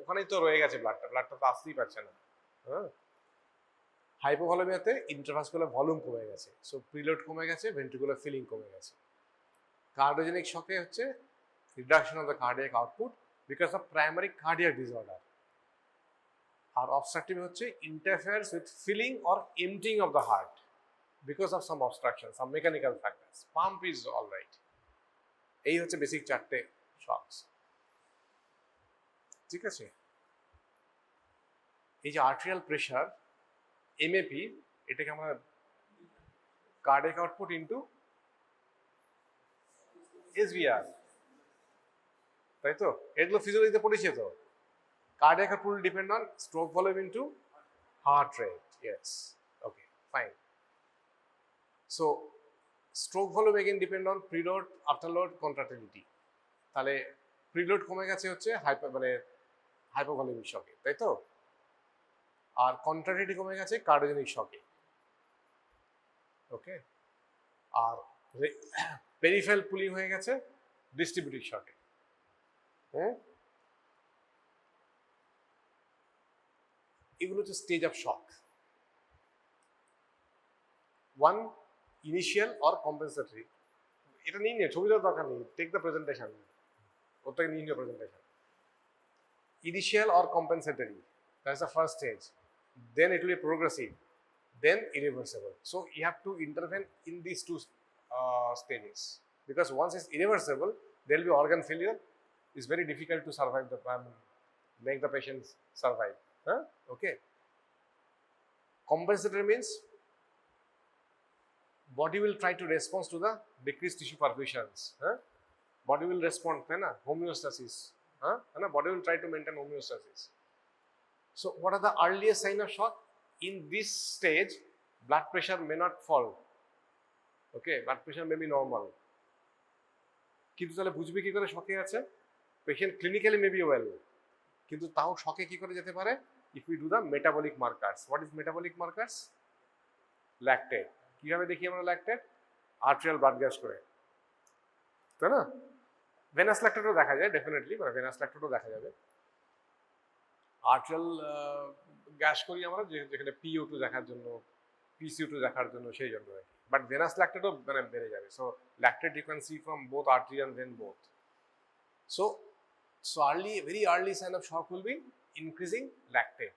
ওখানেই তো রয়ে গেছে ব্লাডটা তো আসতেই পারছে না। হ্যাঁ, হাইপোভলিউমিয়াতে ইন্টারভাস্কুলার ভলিউম কমে গেছে, সো প্রিলোড কমে গেছে, ভেন্ট্রিকুলার ফিলিং কমে গেছে। কার্ডিওজেনিক শকে হচ্ছে reduction of the cardiac output because of primary cardiac disorder. আর অবস্ট্রাকটিভ হচ্ছে interferes with filling or emptying of the heart because of some obstruction, some mechanical factors. Pump is alright. এই হচ্ছে basic চারটে shocks, ঠিক আছে। এই যে arterial pressure MAP, এটাকে আমরা কার্ডিয়াক আউটপুট ইনটু এসভিআর, তাই তো? এগুলো ফিজিওলজিতে পড়েছে তো। Cardiac output will depend on stroke volume into heart rate. Yes. Okay, fine. So stroke volume again depend on preload, afterload, contractility. তাহলে প্রিলোড কমে গেছে হচ্ছে মানে হাইপোভলিউমিক শকে, তাই তো? আর কন্ট্রাক্টিলিটি কমে গেছে কার্ডিওজেনিক শকে। ওকে, আর পেরিফেরাল পুলিং হয়ে গেছে ডিস্ট্রিবিউটিভ শকে। এগুলো হচ্ছে stage of shock. One, initial or compensatory. এটা নিয়ে নিয়ে ছবি দেওয়ার দরকার নেই, টেক দ্য প্রেজেন্টেশন, ওর থেকে নিয়ে নিও presentation. Initial or compensatory, that's the first stage. Then it will be progressive, then irreversible. So you have to intervene in these two stages, because once it's irreversible, there will be organ failure. It's very difficult to survive make the patient survive. Huh? Okay. Compensatory means body will try to respond to the decreased tissue perfusions. Huh? Body will respond, homeostasis. Body will try to maintain homeostasis. So what are the earliest signs of shock? In this stage, blood pressure may not fall. Okay, blood pressure may be normal. কিন্তু তাহলে বুঝবি কি করে শকে আছে? Patient clinically may be well, কিন্তু তাও শকে কি করে যেতে পারে? If we do the metabolic markers. What is metabolic markers? Lactate. কিভাবে দেখি আমরা ল্যাকটেট? আর্টেরিয়াল ব্লাড গ্যাস করে। তাই না? ভেনাস ল্যাকটেটও দেখা যায় ডেফিনেটলি, মানে ভেনাস ল্যাকটেটও দেখা যাবে। আর্টিয়াল গ্যাস করি আমরা যেখানে PO2 দেখার জন্য, PCO2 দেখার জন্য, সেই জন্য আর কি। বাট ভেনাস ল্যাকটেটও মানে বেড়ে যাবে। So lactate you can see from both artery and vein both. So very early sign of shock will be increasing lactate.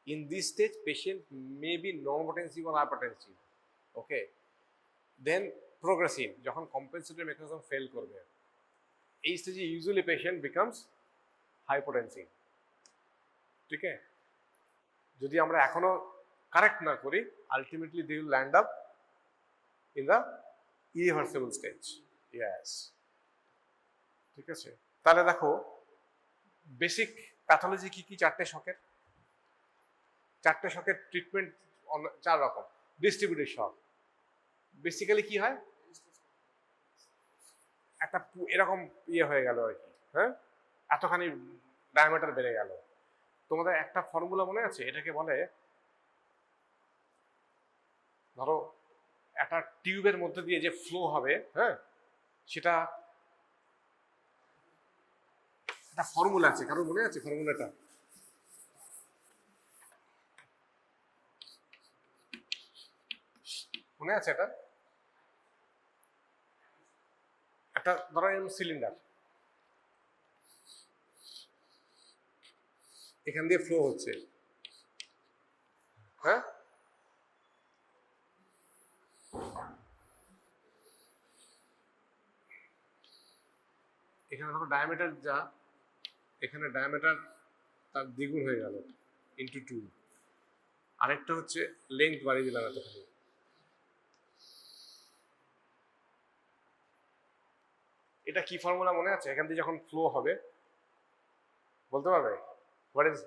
In this stage, patient may be normotensive or hypertensive. Okay. Then progressive, যখন compensatory mechanism fail করবে, এই স্টেজে usually patient becomes hypotensive. ঠিক আছে? যদি আমরা এখনো correct না করি, ultimately they will land up in the irreversible stage. Yes. ঠিক আছে? তাহলে দেখো বেসিক প্যাথোলজি কি কি চারটে শকের ট্রিটমেন্ট 4 রকম। ডিস্ট্রিবিউটেড শক, বেসিক্যালি কি হয়, একটা এরকম হয়ে গেল আর কি, হ্যাঁ, এতখানি ডায়ামিটার বেড়ে গেল। তোমাদের একটা ফর্মুলা মনে আছে, এটাকে বলে, ধরো একটা টিউবের মধ্যে দিয়ে যে ফ্লো হবে, হ্যাঁ, সেটা একটা ফর্মুলা আছে, কারণ মনে আছে ফর্মুলাটা? মনে আছে এটা? একটা ধরো সিলিন্ডার, এখান দিয়ে ফ্লো হচ্ছে, হ্যাঁ, এখানে ধরো ডায়ামিটার যা, এখানে ডায়ামিটার তার দ্বিগুণ হয়ে গেল ইন্টু 2, আরেকটা হচ্ছে লেন্থ বাড়িয়ে দিলাম এতখানি। এটা কি ফর্মুলা মনে আছে? এখান দিয়ে যখন ফ্লো হবে, বলতে পারবে? What is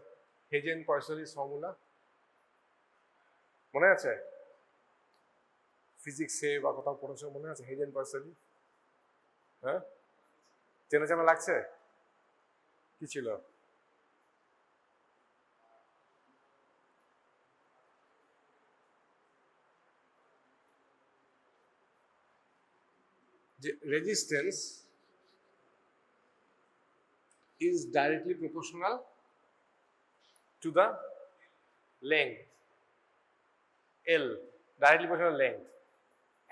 Hagen Poiseuille formula? মনে আছে? ফিজিক্সে বা কোথাও পড়েছো, মনে আছে হেজেন-পয়সলি? হ্যাঁ, চেনা চেনা লাগছে? কি ছিল? যে resistance is directly proportional to the length, L, directly proportional length,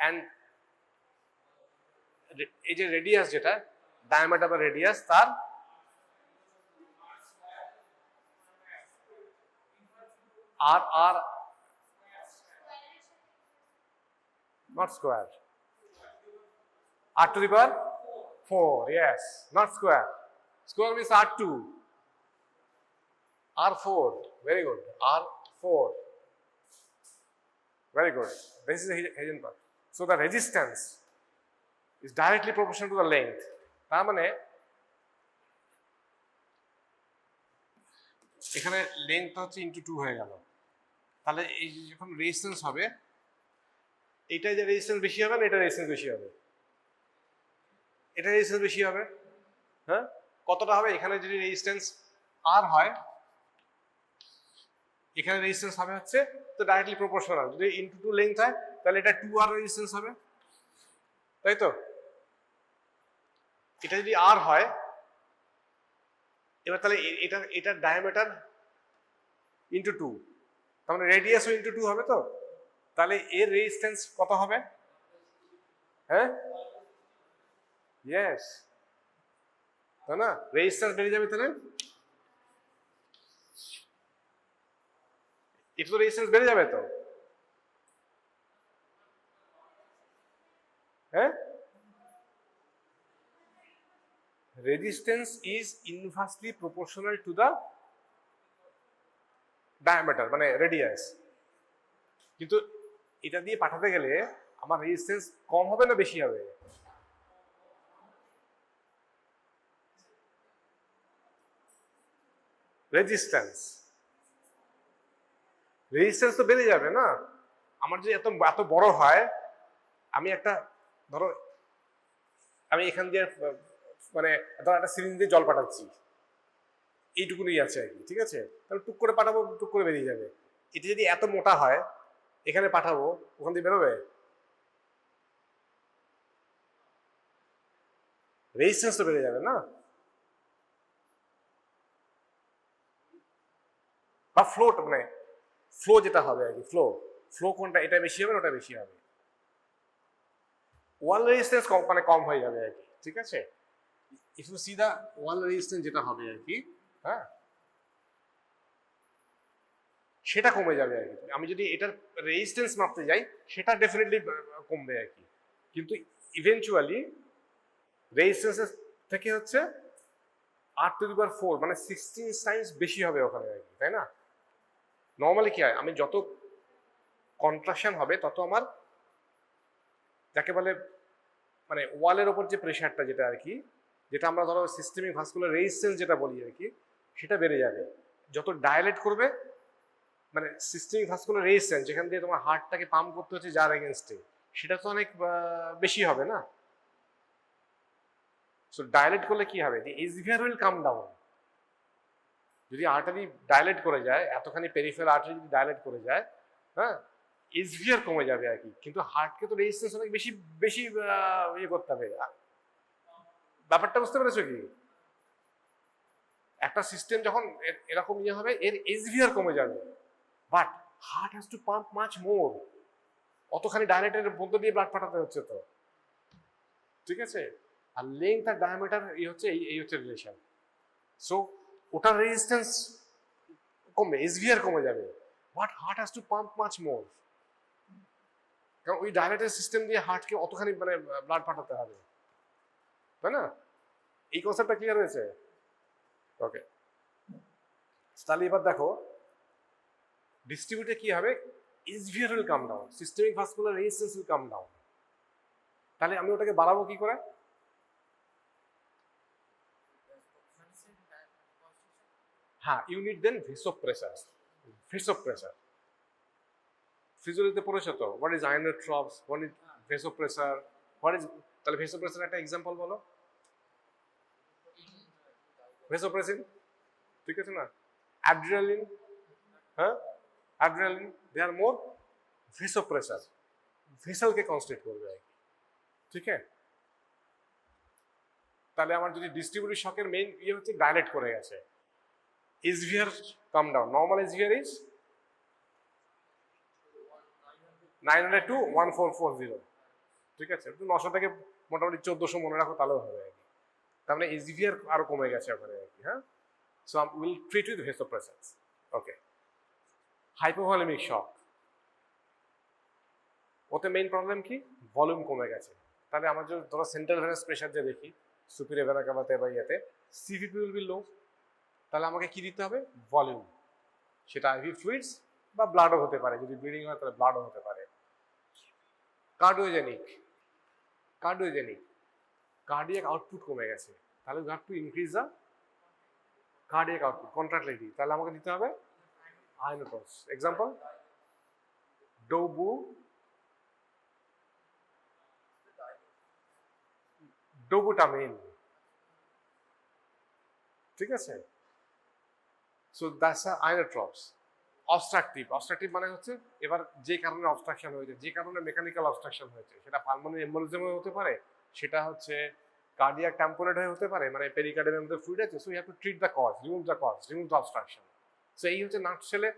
and এই যে রেডিয়াস, যেটা ডায়ামিটার বা রেডিয়াস, তার R not square, R to the power 4, yes, not square. Square means R2, R4, very good, R4, very good. This is Heisenberg. So the resistance is directly proportional to the length. তার মানে এখানে length হচ্ছে into 2 হয়ে গেল। তাহলে এই যখন resistance হবে, এটা যে রেজিস্ট্যান্স বেশি হবে না, এটা রেজিস্ট্যান্স বেশি হবে, এটা রেজিস্ট্যান্স বেশি হবে, হ্যাঁ, কতটা হবে? এখানে যদি রেজিস্ট্যান্স R হয়, এখানে রেজিস্ট্যান্স হবে হচ্ছে, তো ডাইরেক্টলি প্রপোর্শনাল। যদি ইনটু 2 লেন্থ হয়, তাহলে এটা 2R রেজিস্ট্যান্স হবে, তাই তো? এটা যদি R হয়, এবার তাহলে এটার ডায়ামিটার ইনটু 2, তার মানে রেডিয়াসও ইনটু 2 হবে, তো তাহলে এর রেজিস্ট্যান্স কত হবে? হ্যাঁ, ইয়েস, তাই না? রেজিস্ট্যান্স বেড়ে যাবে, তাহলে এটা তো রেজিস্ট্যান্স বেড়ে যাবে, তো হ্যাঁ, resistance is inversely proportional to the diameter, মানে রেডিয়াস। কিন্তু এটা দিয়ে পাঠাতে গেলে আমার রেজিস্ট্যান্স কম হবে না বেশি হবে? রেজিস্ট্যান্স তো বেড়ে যাবে না। আমার যদি এত বড় হয়, আমি একটা, ধরো আমি এখান দিয়ে মানে ধরো একটা সিরিঞ্জ দিয়ে জল পাঠাচ্ছি, এইটুকুনি আছে আর কি, ঠিক আছে? তাহলে টুক করে পাঠাবো, টুক করে বেরিয়ে যাবে। এটা যদি এত মোটা হয়, এখানে পাঠাবো, ওখান দিয়ে বেরোবে? রেজিস্ট্যান্স তো বেড়ে যাবে না, বা ফ্লো, মানে ফ্লো যেটা হবে আর কি, ফ্লো ফ্লো কোনটা, এটা বেশি হবে ওটা বেশি হবে, ওয়াল রেজিস্ট্যান্স কম, মানে কম হয়ে যাবে আর কি, ঠিক আছে। If you see the wall resistance যেটা হবে আর কি, হ্যাঁ, সেটা কমে যাবে আর কি। আমি যদি এটার রেজিস্ট্যান্স মাপতে যাই সেটা ডেফিনেটলি কমবে আর কি, কিন্তু ইভেনচুয়ালি রেজিস্ট্যান্সের থেকে হচ্ছে R⁴ মানে 16 টাইমস বেশি হবে ওখানে আর কি, তাই না। নর্মালি কি হয়, আমি যত কন্ট্রাকশন হবে তত আমার যাকে বলে মানে ওয়ালের ওপর যে প্রেশারটা যেটা আর কি, যেটা আমরা ধরো সিস্টেমিক ভাস্কুলার রেজিস্ট্যান্স যেটা বলি আর কি, সেটা বেড়ে যাবে। যত ডায়ালেট করবে, মানে সিস্টেমিক ভাস্কুলার রেজিস্ট্যান্স যেখান দিয়ে তোমার হার্টটাকে পাম্প করতে হচ্ছে যার এগেনস্টে, সেটা তো অনেক বেশি হবে না। সো ডায়ালেট করলে কি হবে, দি এসভিআর উইল কাম ডাউন। যদি আর্টারি ডায়ালেট করে যায়, এতখানি পেরিফেরাল আর্টারি যদি ডায়ালেট করে যায়, হ্যাঁ, এসভিআর কমে যাবে আর কি, কিন্তু হার্টকে তো রেজিস্ট্যান্স অনেক বেশি বেশি ইয়ে করতে হবে। ব্যাপারটা বুঝতে পেরেছো কি, একটা সিস্টেম যখন এরকম ইয়ে হবে এর এসভিআর কমে যাবে, but heart has to pump much more, অতখানি ডায়ালেটের মধ্য দিয়ে ব্লাড পাঠাতে হচ্ছে তো, ঠিক আছে। আর লেংথ আর ডায়ামিটার এই হচ্ছে এই হচ্ছে রিলেশন। সো ওটার রেজিস্ট্যান্স কমবে, এসভিআর কমে যাবে, but heart has to pump much মোর, কারণ ওই ডায়ালেটের সিস্টেম দিয়ে হার্টকে অতখানি মানে ব্লাড পাঠাতে হবে, তাই না। এই কনসেপ্টটা ক্লিয়ার হয়েছে? ওকে, তাহলে এবার দেখো ডিস্ট্রিবিউটে কি হবে, SVR will come down, systemic vascular resistance will come down. তাহলে আমি ওটাকে বাড়াবো কি করে, হ্যাঁ, ইউনিট দেন ভেসোপ্রেসার। ভেসোপ্রেসার ফিজিওলজিতে পড়েছো তো, what is inotropes, what is vasopressor, what is, তাহলে ভেসোপ্রেসার একটা এক্সাম্পল বলো, ভেসোপ্রেসিন, ঠিক আছে না, অ্যাড্রিনালিন, হ্যাঁ, adrenaline, they are more vasopressor, ভেসেলকে কনস্ট্রিক্ট করবে আর কি, ঠিক আছে। তাহলে আমার যদি ডিস্ট্রিবিউটিভ শকের মেইন ইয়ে হচ্ছে ডাইলেট করে গেছে, SVR come down, normal SVR is 900 to 1440, ঠিক আছে, 900 থেকে মোটামুটি 1400 মনে রাখো তাহলেও হবে আর কি, তার মানে এসভিআর আরো কমে গেছে ওখানে আর কি, হ্যাঁ। So will treat with vasopressors. Okay, hypovolemic shock, ওতে মেইন প্রবলেম কি, ভলিউম কমে গেছে। তাহলে আমার যদি ধরো সেন্ট্রাল ভেনাস প্রেশার যে দেখি সুপিরিয়র ভেনা কাভাতে বা ইয়েতে, সিভিপি উইল বি লো, তাহলে আমাকে কি দিতে হবে, ভলিউম, সেটা আইভি ফ্লুইডস বা ব্লাডও হতে পারে, যদি ব্লিডিং হয় তাহলে ব্লাডও হতে পারে। কার্ডিওজেনিক, কার্ডিওজেনিক, কার্ডিয়াক আউটপুট কমে গেছে, তাহলে we have two increase the cardiac output, contractility, তাহলে আমাকে দিতে হবে আইনোট্রপস। এক্সাম্পল, ডোবু, ডোবুটামিন, ঠিক আছে। So that's inotropes. Obstructive, obstructive মানে হচ্ছে এবার যে কারণে অবস্ট্রাকশন হয়েছে, যে কারণে মেকানিক্যাল অবস্ট্রাকশন হয়েছে, সেটা পালমোনারি এম্বোলিজম হতে পারে, সেটা হচ্ছে কার্ডিয়াক ট্যাম্পোনেট হয়ে হতে পারে, মানে পেরিকার্ডিয়ামের মধ্যে ফ্লুইড আছে, so you have to treat the cause, remove the cause, remove the obstruction. So এই হচ্ছে নাটশেলে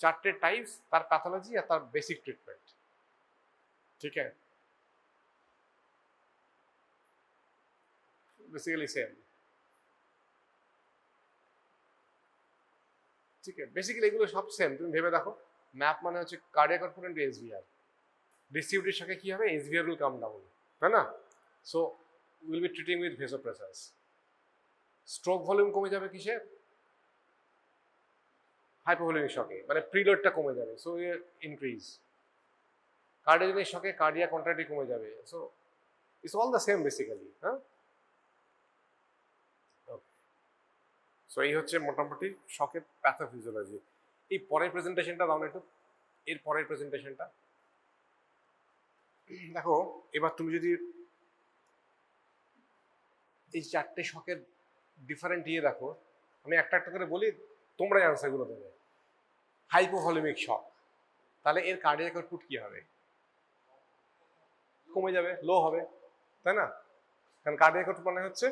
চারটে টাইপস, তার প্যাথোলজি আর তার বেসিক ট্রিটমেন্ট, ঠিক আছে, বেসিক্যালি সেম, ঠিক আছে, বেসিক্যালি এগুলো সব সেম। তুমি ভেবে দেখো, ম্যাপ মানে হচ্ছে কার্ডিয়াক আউটপুট ইনটু এসভিআর, ডিস্ট্রিবিউটের সাথে কি হবে, এসভিআর উইল কাম ডাউন, তাই না। So will be treating with vasopressors. Stroke volume কমে যাবে কিসে, হাইপোভলিমিক শকে, মানে প্রিলোডটা কমে যাবে, সো ইনক্রিজ। কার্ডিওজেনিক শকে কার্ডিয়াক কন্ট্রাক্টি কমে যাবে, so it's all the same basically, হ্যাঁ। সো এই হচ্ছে মোটামুটি শকের প্যাথোফিজিওলজি। এই পরের প্রেজেন্টেশনটা দাও না একটু, এর পরের প্রেজেন্টেশনটা দেখো। এবার তুমি যদি এই চারটে শকের ডিফারেন্ট ইয়ে দেখো, আমি একটা একটা করে বলি, তোমরাই আনসারগুলো দেবে। হাইপোভলিমিক শক, তাহলে এর কার্ডিয়াক আউটপুট কি হবে, কমে যাবে, লো হবে, তাই না, কারণ কার্ডিয়াক আউটপুট মানে হচ্ছে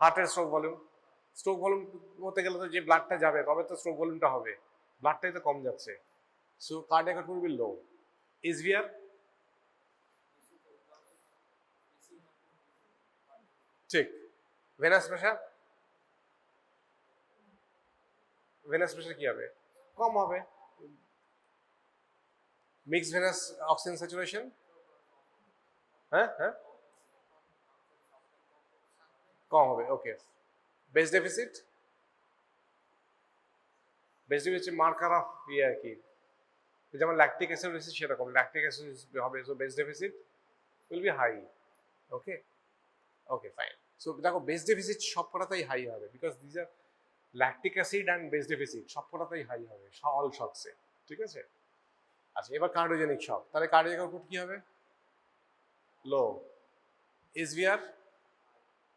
হার্টের স্ট্রোক ভলিউম হতে গেলে তো যে ব্লাডটা যাবে তবে তো স্ট্রোক ভলিউমটা হবে, ব্লাডটাই তো কম যাচ্ছে, so cardiac output will low. SVR ঠিক। ভেনাস প্রেশার কি হবে? কম হবে। মিক্সড ভেনাস অক্সিজেন স্যাচুরেশন, হ্যাঁ হ্যাঁ কম হবে, okay. Base deficit marker of ইয়ে আর কি, যেমন ল্যাকটিক অ্যাসিড রয়েছে সেরকম ল্যাকটিক অ্যাসিড হবে, so base deficit will be high. Okay okay fine. So দেখো বেস ডেফিসিট সব কটাতেই হাই হবে, because these are lactic acid and base deficit সব কটাতেই হাই হবে অল শকসে, ঠিক আছে। আচ্ছা এবার কার্ডিওজেনিক শক, তাহলে কার্ডিয়াক আউটপুট কি হবে? লো। SVR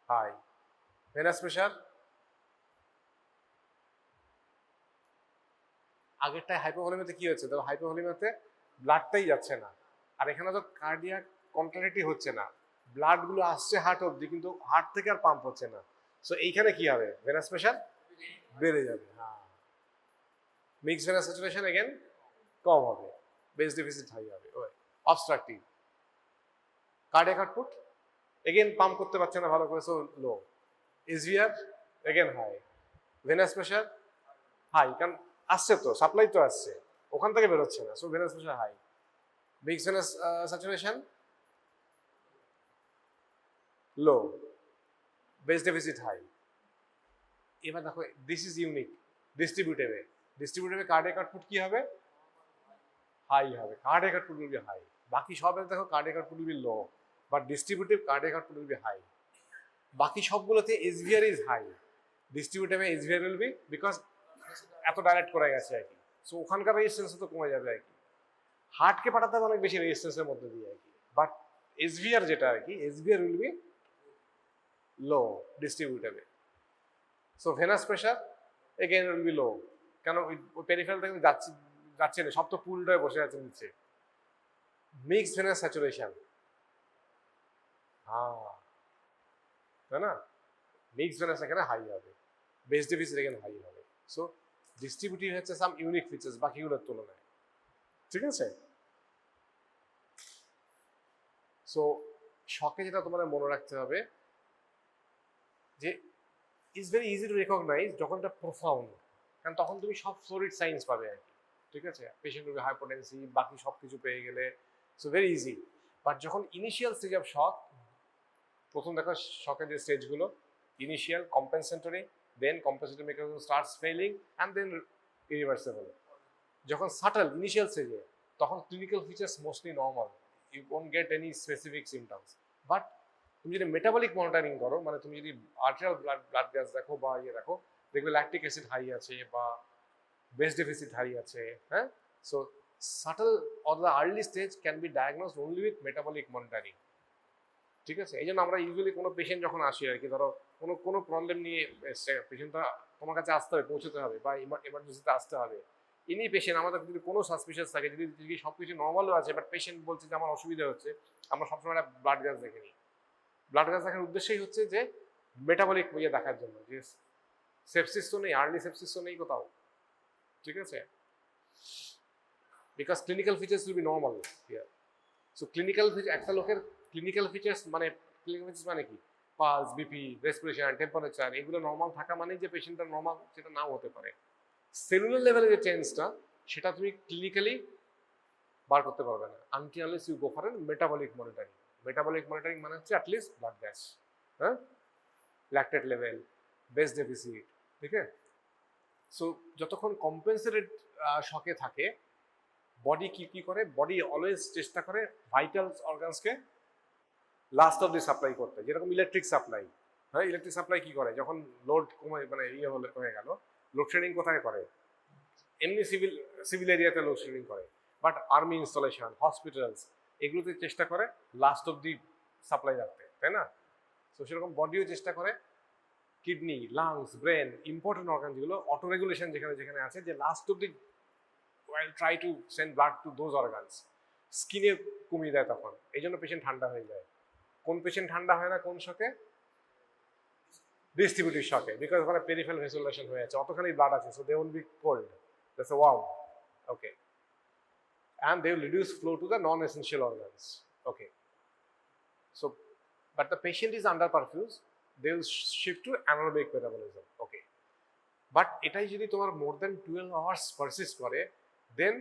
high. ভেনাস প্রেশার আগেরটায় হাইপোভলিউমিতে কি হচ্ছে? দেখো হাইপোভলিউমিতে ব্লাডটাই যাচ্ছে না, আর এখানে তো কার্ডিয়াক কন্ট্রাক্টিলিটি হচ্ছে না, ব্লাড গুলো আসছে হার্ট অব্দি কিন্তু হার্ট থেকে আর পাম্প হচ্ছে না, সো এইখানে কি হবে? ভেনাস প্রেশার বেড়ে যাবে। হ্যাঁ, মিক্সড ভেনাস স্যাচুরেশন এগেন কম হবে, বেস ডেফিসিট হাই হবে। Obstructive cardiac output again pump করতে পারছে না ভালো করে, so low. SVR again high. Venous pressure high, কারণ আসছে তো, সাপ্লাই তো আসছে, ওখান থেকে বেরোচ্ছে না, so venous pressure high. Mixed venous saturation low, base deficit high. এবার দেখো দিস ইজ ইউনিক, ডিস্ট্রিবিউটিভে কার্ডিয়াক আউটপুট কি হবে? হাই হবে, cardiac output will be high. বাকি সবে দেখো cardiac output will be low, but distributive cardiac output will be high. বাকি সবগুলোতে এসভিআর ইজ হাই, ডিস্ট্রিবিউটিভে এসভিআর উইল বি, বিকজ এত ডাইরেক্ট করে গেছে আর কি, সো ওখানকার রেজিস্ট্যান্স তো কমে যাবে আর কি, হার্টকে পাঠাতে হবে অনেক বেশি রেজিস্ট্যান্সের মধ্যে দিয়ে আর কি, বাট এসভিআর যেটা আর কি, এসভিআর উইল বি লো ডিস্ট্রিবিউটিভে। So venous pressure again will be low, কেন ওই পেরিফেরাল থেকে যাচ্ছে না, সব তো পুলড হয়ে বসে আছে নিচে। মিক্সড ভেনাস স্যাচুরেশন, হ্যাঁ তাই না, মিক্সড ভেনাস এখানে হাই হবে, বেস ডেফিসিট এখানে হাই হবে, সো ডিস্ট্রিবিউটিভ হচ্ছে সাম ইউনিক ফিচার্স বাকিগুলোর তুলনায়, ঠিক আছে। সো শকে যেটা তোমাদের মনে রাখতে হবে যে is very easy to recognise যখন এটা প্রোফাউন্ড, কারণ তখন তুমি সব ফ্লোরিড সাইন্স পাবে আর কি, ঠিক আছে, পেশেন্ট হবে হাইপোটেন্সি বাকি সব কিছু পেয়ে গেলে, সো ভেরি ইজি। বাট যখন ইনিশিয়াল স্টেজ অফ শক, প্রথম দেখো শকের যে স্টেজগুলো, initial compensatory, then compensatory mechanism starts failing and then irreversible. যখন সাটল ইনিশিয়াল স্টেজে, তখন clinical features mostly normal, you don't get any specific symptoms. But তুমি যদি মেটাবলিক মনিটরিং করো, মানে তুমি যদি আর্টেরিয়াল ব্লাড গ্যাস দেখো বা ইয়ে দেখো, দেখবে ল্যাকটিক অ্যাসিড হাই আছে বা বেস ডেফিসিট হাই আছে, হ্যাঁ। So subtle or the early stage can be diagnosed only with metabolic monitoring, ঠিক আছে। এই জন্য আমরা ইউজুয়ালি কোনো পেশেন্ট যখন আসি আর কি, ধরো কোনো প্রবলেম নিয়ে এসছে, পেশেন্টটা তোমার কাছে আসতে হবে, পৌঁছতে হবে বা এমার্জেন্সিতে আসতে হবে, ইনি পেশেন্ট, আমাদের যদি কোনো সাসপিশিয়াস থাকে, যদি সব কিছু নর্মালও আছে বাট পেশেন্ট বলছে যে আমার অসুবিধা হচ্ছে, আমরা সবসময় একটা ব্লাড গ্যাস দেখে নিই। ব্লাড গ্যাস দেখার উদ্দেশ্যই হচ্ছে যে মেটাবলিক ইয়ে দেখার জন্য, যে সেপসিস তো নেই, আর্লি সেপসিস তো নেই কোথাও, ঠিক আছে, because clinical features will be normal here. So clinical একটা লোকের ক্লিনিক্যাল ফিচার্স মানে কি, পালস, বিপি, রেসপিরেশন, টেম্পারেচার, এগুলো নর্মাল থাকা মানেই যে পেশেন্টটা নর্মাল, সেটা নাও হতে পারে। সেলুলার লেভেলে যে চেঞ্জটা, সেটা তুমি ক্লিনিক্যালি বার করতে পারবে না until unless you go for an metabolic monitoring. Metabolic monitoring মানে হচ্ছে অ্যাটলিস্ট ব্লাড গ্যাস, হ্যাঁ, ল্যাকটেট লেভেল, বেস ডেফিসিট, ঠিক আছে। সো যতক্ষণ কম্পেনসেটেড শকে থাকে, বডি কি করে, বডি অলওয়েজ চেষ্টা করে ভাইটাল অর্গানসকে লাস্ট অব দি সাপ্লাই করতে, যেরকম ইলেকট্রিক সাপ্লাই, হ্যাঁ, ইলেকট্রিক সাপ্লাই কি করে, যখন লোড কমে মানে হয়ে গেল, লোডশেডিং কোথায় করে, এমনি সিভিল এরিয়াতে লোডশেডিং করে, বাট আর্মি ইনস্টলেশন, হসপিটালস, এগুলোতে চেষ্টা করে লাস্ট অব দি সাপ্লাই রাখতে, তাই না। তো সেরকম বডিও চেষ্টা করে kidney, lungs, brain, important organ যেগুলো অটো রেগুলেশন যেখানে যেখানে আছে, যে last of the while try to send blood to those organs, স্কিনে কমিয়ে দেয় তখন, এই জন্য পেশেন্ট ঠান্ডা হয়ে যায়, কোন পেশেন্ট ঠান্ডা হয় না কোন শকে? ডিস্ট্রিবিউটিভ শকে, বিকজ ওখানে পেরিফেরাল ভেসুলেশন হয়ে আছে, অতখানি ব্লাড আছে, so they will be cold, that's a warm, okay, and they will reduce flow to the non-essential organs, okay. So but the patient is under perfused, they will shift to anaerobic metabolism, okay. But এটাই যদি তোমার more than 12 hours persist করে, then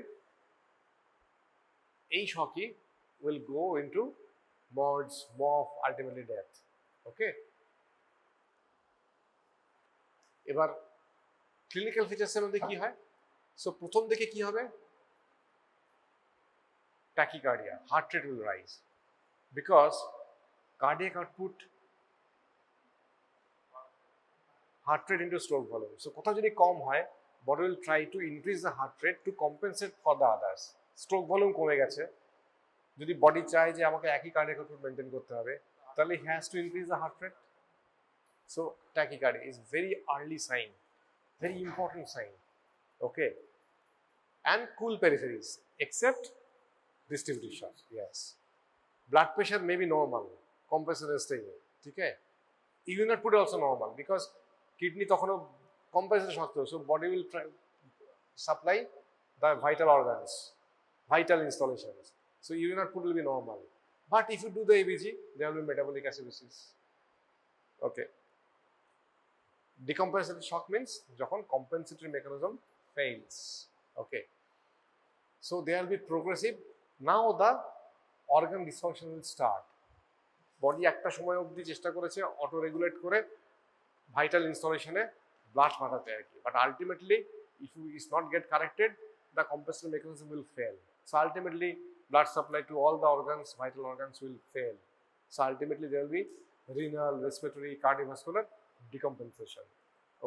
এই শকই will go into MODS, MOF, ultimately death, okay. এবার clinical ফিচার্সের মধ্যে কি হয়? So প্রথম দিকে কি হবে? Tachycardia, heart rate will rise, because cardiac output heart rate into stroke volume. So কোথাও যদি কম হয়, body will try to increase the heart rate to compensate for the others. Stroke volume কমে গেছে, যদি বডি চায় যে আমাকে একই কার্ডিয়াক আউটপুট মেনটেন করতে হবে, তাহলে he has to increase the heart rate. So tachycardia is very early sign, very important sign, okay. And cool peripheries except distributive shock, yes. Blood pressure may be normal, compensatory stage, okay. Urine output also normal because kidney তখনও compensatory shock, so body will try supply the vital organs, vital installations, so urine output will be normal. But if you do the ABG, there will be metabolic acidosis, okay. Decompensatory shock means যখন compensatory mechanism fails, okay. So there will be progressive, now the organ dysfunction will start. Body একটা সময় অবধি চেষ্টা করেছে auto regulate করে vital ইনস্টলেশনে blood পাঠাতে আর কি, but ultimately if you is not get corrected, the compensatory mechanism will fail, so ultimately blood supply to all the organs, vital organs will fail, so ultimately there will be renal, respiratory, cardiovascular decompensation,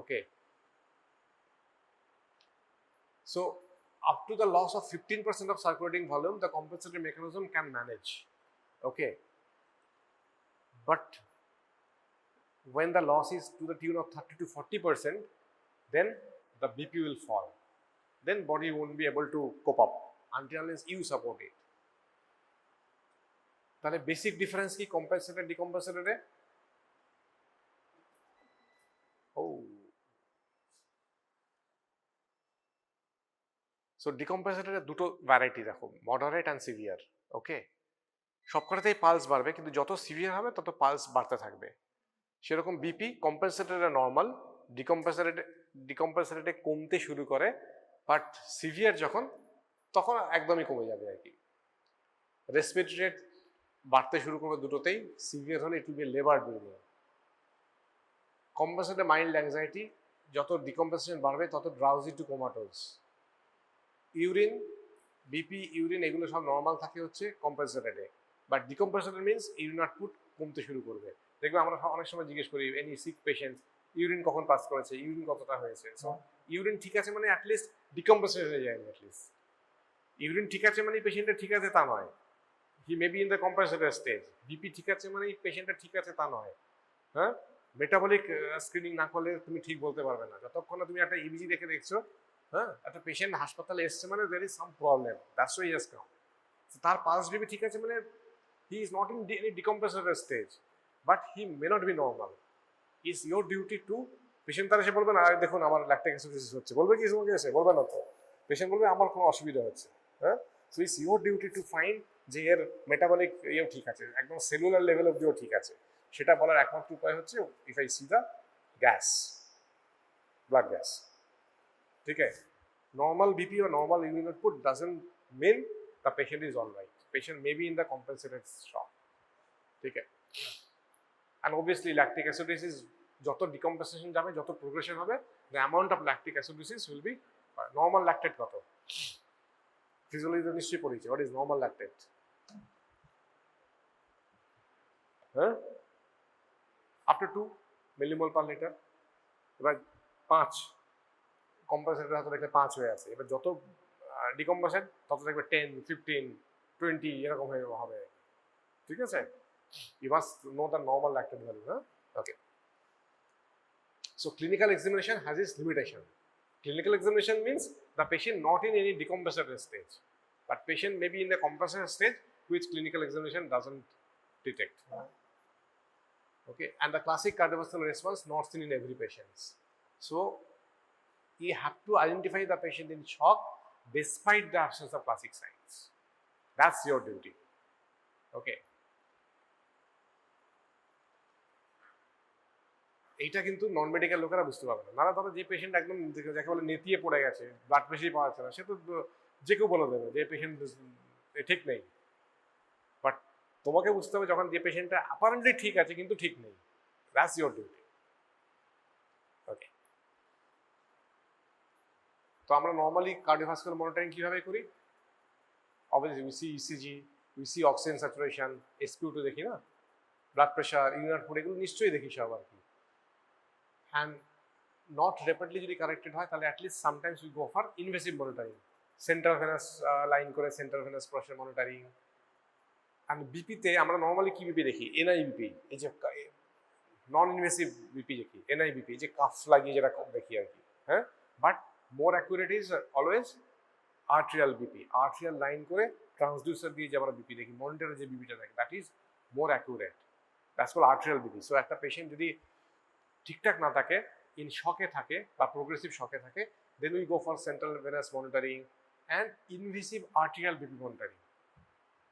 okay. So up to the loss of 15% of circulating volume, the compensatory mechanism can manage, okay. But when the loss is to the tune of 30 to 40%, then the BP will fall, then body won't be able to cope up until unless you support it. তাহলে basic difference কি compensator ডিকম্পেনসেটরে? So ডিকম্পেনসেটরের দুটো variety দেখো, moderate and severe, okay. সবকটাতেই pulse বাড়বে, কিন্তু যত সিভিয়ার হবে তত পালস বাড়তে থাকবে। সেরকম বিপি কম্পেনসেটরে নর্মাল, ডিকম্পেনসেটরে কমতে শুরু করে, বাট সিভিয়ার যখন তখন একদমই কমে যাবে আর কি। রেসপিরেটরি রেট বাড়তে শুরু করবে দুটোতেই, সিভিয়ার হলে it will be labour during. কম্পেনসেটরে মাইল্ড অ্যাংজাইটি, যত ডিকম্পেনসেশন বাড়বে তত drowsy to comatose. Urine, BP, urine এগুলো সব নর্মাল থাকে হচ্ছে কম্পেনসেটরে, but decompensator means urine output কমতে শুরু করবে। দেখবে আমরা অনেক সময় জিজ্ঞেস করি এনি সিক পেশেন্ট ইউরিন কখন পাস করেছে, ইউরিন কতটা হয়েছে। সো ইউরিন ঠিক আছে মানে অ্যাটলিস্ট ডিকম্পেনসেটরে যায়নি, অ্যাটলিস্ট ইউরিন ঠিক আছে মানে পেশেন্টের ঠিক আছে তা নয়, he may be in the compensator stage. BP ঠিক আছে মানে পেশেন্টের ঠিক আছে তা নয়, হ্যাঁ। মেটাবলিক স্ক্রিনিং না করলে তুমি ঠিক বলতে পারবে না, যতক্ষণ না তুমি একটা ইবিজি দেখে দেখছো, হ্যাঁ, একটা পেশেন্ট হাসপাতালে এসছে মানে there is some problem, that's why he has come. তার পালস বিপি ঠিক আছে মানে he is not in any decompensator stage, but he may not be normal. Is your duty to, patient তার এসে বলবে না দেখুন আমার ল্যাকটিক অ্যাসিডোসিস হচ্ছে, বলবে কি তোমাকে এসে? বলবে না তো, পেশেন্ট বলবে আমার কোনো অসুবিধা হচ্ছে, হ্যাঁ। So it's your duty to find যে এর মেটাবলিক ইয়েও ঠিক আছে, একদম সেলুলার লেভেল অবধিও ঠিক আছে, সেটা বলার একমাত্র উপায় হচ্ছে if I C the gas, blood gas, ঠিক আছে। Normal BP or normal urine output doesn't mean the patient is all right. Patient may be in the compensated shock. Okay. And obviously lactic acidosis, যত decompensation যাবে, যত progression হবে, the amount of lactic acidosis will be normal lactate কত? Physiology নিশ্চয়ই পড়েছি, what is normal lactate? হ্যাঁ, up to 2 millimole per liter, এবার 5 কম্পেনসেটর হাতে দেখলে 5 হয়ে আছে, এবার যত ডিকম্পোজিশন তত দেখবে 10, 15, 20 এরকম হয়ে হবে, ঠিক আছে। You must know the normal lactate value, হ্যাঁ, okay. So clinical examination has its limitation. Clinical examination means the patient not in any decompensator stage, but patient may be in the compensator stage which clinical examination doesn't detect, Okay, and the classic cardiovascular response not seen in every patient. So you have to identify the patient in shock despite the absence of classic signs. That's your duty. Okay, এইটা কিন্তু non medical লোকেরা বুঝতে পারবে না। ধরো যে patient একদম যাকে বলে নেতিয়ে পড়ে গেছে, ব্লাড প্রেশারই পাওয়া যাচ্ছে না, সে তো যে কেউ বলে দেবে যে পেশেন্ট ঠিক নেই। বাট তোমাকে বুঝতে হবে যখন যে পেশেন্টটা অ্যাপারেন্টলি ঠিক আছে কিন্তু ঠিক নেই, দ্যাটস ইয়োর ডিউটি। ওকে, তো আমরা নর্মালি কার্ডিওভাস্কুলার মনিটরিং কিভাবে করি? Obviously we see ECG, we see oxygen saturation, SpO2 দেখি না, ব্লাড প্রেশার, ইউরিন আউটপুট, এগুলো নিশ্চয়ই দেখি সব আর কি। অ্যান্ড নট রেপিডলি যদি কারেক্টেড হয় তাহলে at least sometimes we go for invasive monitoring, central venous line করে central venous pressure monitoring. And বিপিতে আমরা নর্মালি কি বিপি দেখি? NIBP, এই যে নন ইনভেসিভ বিপি দেখি, NIBP, যে কাফ লাগিয়ে যেটা দেখি আর কি। হ্যাঁ, but more accurate is always arterial BP, arterial line করে ট্রান্সডিউসার দিয়ে যে আমরা বিপি দেখি, মনিটরে যে বিপিটা দেখি, that is more accurate, that's called arterial BP. সো একটা পেশেন্ট যদি ঠিকঠাক না থাকে, ইন শকে থাকে বা প্রোগ্রেসিভ শকে থাকে, then we go for central venous monitoring and invasive arterial BP monitoring.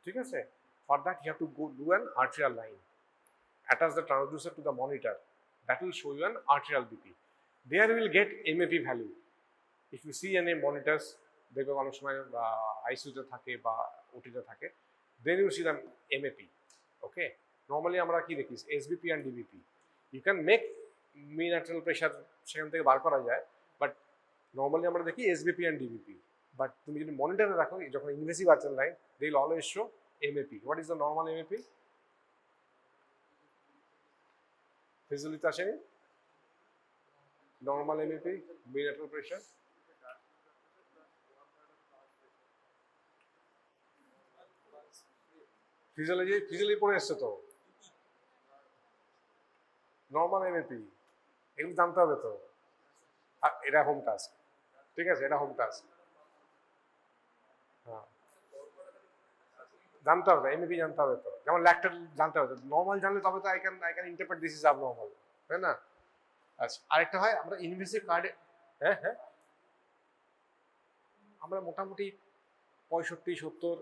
ঠিক আছে, for that you have to go do an arterial line, attach the transducer to the monitor, that will show you an arterial BP. There you will get MAP value. If you see any monitors, দেখবে অনেক সময় আইসিইউতে থাকে বা ওটিতে থাকে, then you see the MAP. Okay, normally আমরা কি দেখি? SBP and DBP. You can make mean arterial pressure সেখান থেকে বার করা যায়, বাট নর্মালি আমরা দেখি SBP and DBP. বাট তুমি যদি মনিটরে রাখো, যখন invasive arterial line, they will always show MAP. What is the normal MAP? ফিজিওলজিতে আসেনি নর্মাল এমএপি, মিন আর্টেরিয়াল প্রেশার। ফিজিওলজি পড়ে এসছে তো, নর্মাল এমএপি এগুলো জানতে হবে তো। এটা হোম টাস্ক, ঠিক আছে, এটা হোম টাস্ক। হ্যাঁ, জানতে হবে, এমএপি জানতে হবে তো, যেমন ল্যাকটেট জানতে হবে। নর্মাল জানলে তবে তো I can interpret this is abnormal, তাই না? আচ্ছা, আরেকটা হয় আমরা ইনভেসিভ কার্ডে, হ্যাঁ হ্যাঁ, আমরা মোটামুটি 65-70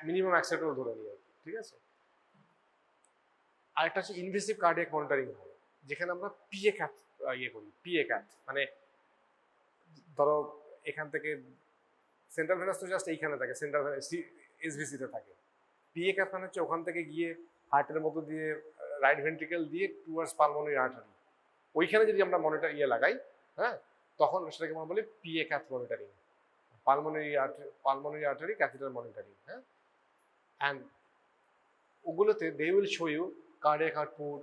মিনিমাম অ্যাকসেপ্টেবল ধরে নিই আর কি, ঠিক আছে। আরেকটা হচ্ছে ইনভেসিভ কার্ডিয়াক মনিটরিং হয়, যেখানে আমরা পিএ ক্যাথ ইয়ে করি। পিএ ক্যাথ মানে ধরো এখান থেকে সেন্ট্রাল ভেনাস তো জাস্ট এইখানে থাকে, সেন্ট্রাল SVC-তে থাকে। পিএ ক্যাথ মানে হচ্ছে ওখান থেকে গিয়ে হার্টের মতো দিয়ে রাইট ভেন্ট্রিকেল দিয়ে টুয়ার্ডস পালমোনারি আর্টারি, ওইখানে যদি আমরা মনিটর লাগাই, হ্যাঁ, তখন সেটাকে আমরা বলি PA cath monitoring, pulmonary artery catheter monitoring. হ্যাঁ, অ্যান্ড ওগুলোতে they will show you cardiac output,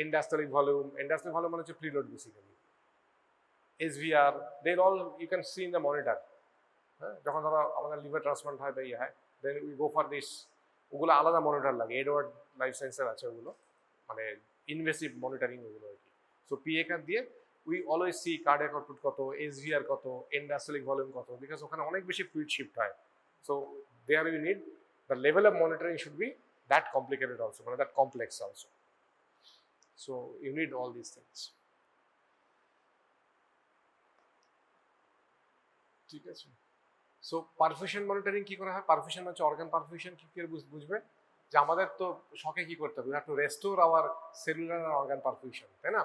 end diastolic volume. End diastolic volume মানে হচ্ছে preload basically, SVR, they all you can see in the monitor. হ্যাঁ, যখন ধরো আমাদের লিভার ট্রান্সপ্লান্ট হয় বা ইয়ে হয়, then we go for this. ওগুলো আলাদা মনিটর লাগে, এডওয়ার্ড লাইফ সায়েন্সের আছে ওগুলো, মানে ইনভেসিভ মনিটরিং ওগুলো আর কি। সো পিএ কার্ড দিয়ে we always see cardiac output কত, SVR কত, এন্ডাস্টোলিক ভলিউম কত, বিকজ ওখানে অনেক বেশি ফ্লুইড শিফট হয়। So there you need the level of monitoring should be that complicated also, মানে that complex also. So you need all these things. ঠিক আছে। সো পারফিউশন মনিটরিং কি করা হয়? পারফিউশন হচ্ছে অর্গান পারফিউশন। কি করে বুঝবে? যে আমাদের তো শখে কি করতে হবে, we have to restore our cellular organ perfusion, তাই না?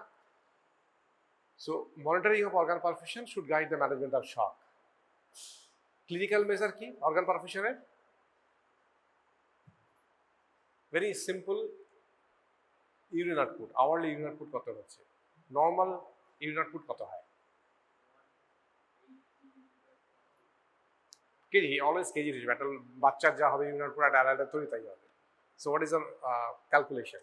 So monitoring of organ perfusion should guide the management of shock. Clinical measure কি অর্গান পারফিউশনের? Very simple, urine output, hourly urine output কত হচ্ছে, নর্মাল ইউরিন আউটপুট কত হয়, KG, always KG হিসেবে। একটা বাচ্চার যা হবে ইউরিন আউটপুট, একটা অ্যাডাল্টের তৈরি তাই হবে। So what is the calculation?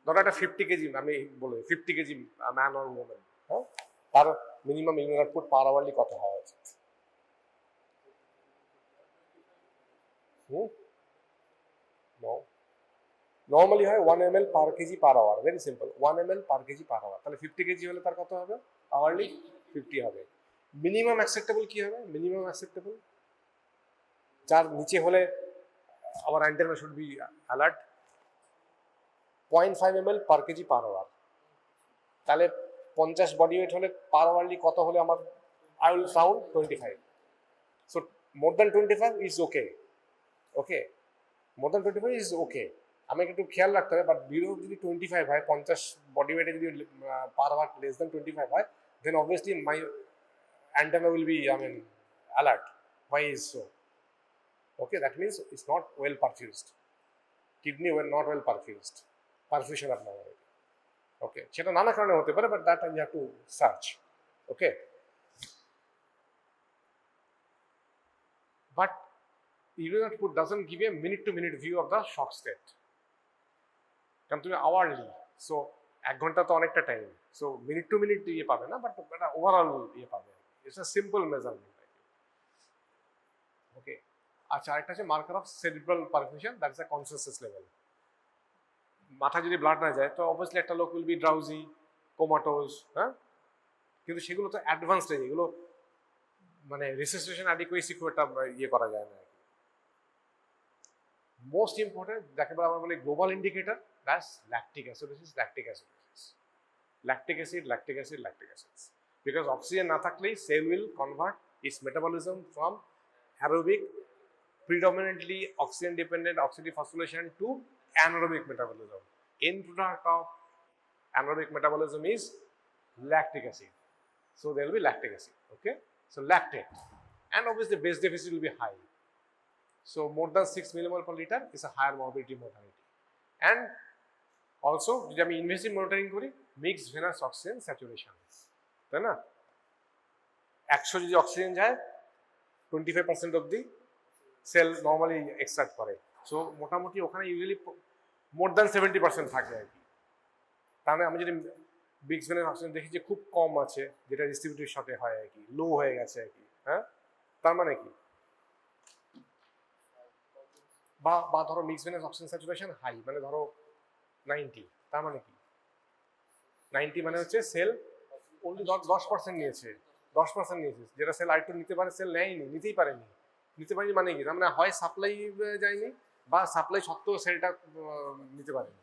ধরো একটা 50 কেজি, আমি বলি 50 কেজি ম্যান অর ওমেন, হ্যাঁ, তার minimum urine output per hourly কত হয়? নর্মালি হয় 1 ml per kg per hour, very simple, 1 ml per kg per hour. তাহলে 50 কেজি হলে তার কত হবে? আওয়ারলি 50 হবে। মিনিমাম অ্যাকসেপ্টেবল কি হবে? মিনিমাম অ্যাকসেপ্টেবল যার নিচে হলে our antenna should be alert. 0.5 ml per kg per hour. তাহলে 50 বডি ওয়েট হলে পার আওয়ারলি কত হলে আমার I will sound 25. So more than 25 is okay, okay, more than 25 is okay. আমাকে একটু খেয়াল রাখতে হবে, বাট বিলো যদি 25 হয়, 50 বডি ওয়েটে যদি পার আওয়ার লেস দ্যান 25 হয়, then obviously my antenna will be, I mean, alert. Why is so? Okay, that means it's not well perfused. Kidney well not well perfused. Perfusion of memory. Okay, সেটা নানা কারণে হতে পারে, but that you have to search. Okay, but urinary output doesn't give you a minute to minute view of the shock state. কারণ তুমি hourly, so 1 ঘন্টা তো অনেকটা time, so minute to minute ইয়ে পাবে না, বাট ওভারঅল ইয়ে পাবে। It's a simple measurement. Okay, আচ্ছা, আরেকটা আছে marker of cerebral perfusion, that is a consciousness level. মাথা যদি ব্লাড না যায় তো অবভিয়াসলি একটা লোক উইল বি ড্রাউজি, কোমাটোজ, হ্যাঁ, কিন্তু সেগুলো তো অ্যাডভান্স স্টেজ, এগুলো মানে রিসেসিটেশন অ্যাডিকুয়েসি খুব একটা ইয়ে করা যায় না। মোস্ট ইম্পর্টেন্ট যাকে বলে আমরা বলি global indicator, that's lactic acidosis, lactic acidosis, lactic acid, lactic acid, lactic acids. Because oxygen না থাকলেই cell will convert its metabolism from aerobic predominantly oxygen dependent oxidative phosphorylation to anaerobic metabolism. End product of anaerobic metabolism is lactic acid. So there will be lactic acid. Okay, so lactate, and obviously base deficit will be high. So more than 6 millimole per liter is a higher morbidity mortality. And also যদি আমি invasive monitoring করি mixed venous oxygen saturation, তাই না? 100 যদি oxygen যায় 25% অবধি sell normally extract করে। So মোটামুটি ওখানে ইউজুয়ালি মোর দ্যান 70% থাকে আর কি। তাহলে আমি যদি বিগ ভেনাস অক্সিজেন দেখি যে খুব কম আছে, যেটা ডিস্ট্রিবিউটিভ শটে হয় আর কি, লো হয়ে গেছে আর কি, হ্যাঁ, তার মানে কি, বা ধরো mix venous oxygen saturation high, মানে ধরো 90, তার মানে কি 90 মানে হচ্ছে সেল অনলি 10% নিয়েছে, 10% নিয়েছে, যেটা সেল আরেকটু নিতে পারে সেল নেয়নি, নিতেই পারেনি। নিতে পারেনি মানে কি, তার মানে হয় সাপ্লাই যায়নি বা সাপ্লাই সত্ত্বেও সেলটা নিতে পারেনি,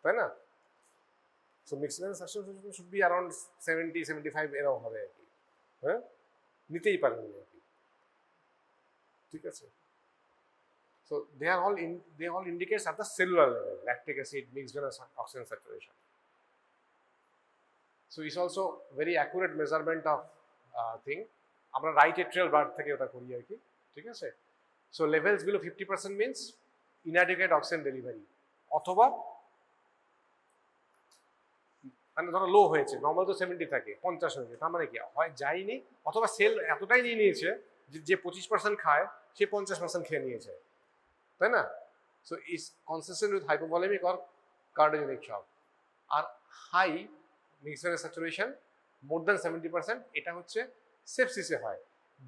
তাই না? So mix venous oxygen should be around 70-75 এরকম হবে আর কি, হ্যাঁ, নিতেই পারেনি আর কি, ঠিক আছে? So they all indicates at the cellular level, lactic acid, mixed venous oxygen saturation. So it's also very accurate measurement of thing. আমরা রাইট এট্রিয়াল ব্লাড থেকে ওটা করি আর কি, ঠিক আছে? So levels below 50% means inadequate oxygen delivery, অথবা মানে ধরো লো হয়েছে, নর্মাল তো 70 থাকে, 50 হয়েছে, তার মানে কি হয় যায়নি, অথবা সেল এতটাই নিয়ে নিয়েছে যে 25% খায় সে 50% খেয়ে নিয়েছে, তাই না? So is consistent with hypovolemic or cardiogenic shock. আর high mixed venous saturation more than 70%, এটা হচ্ছে সেপসিসে হয়,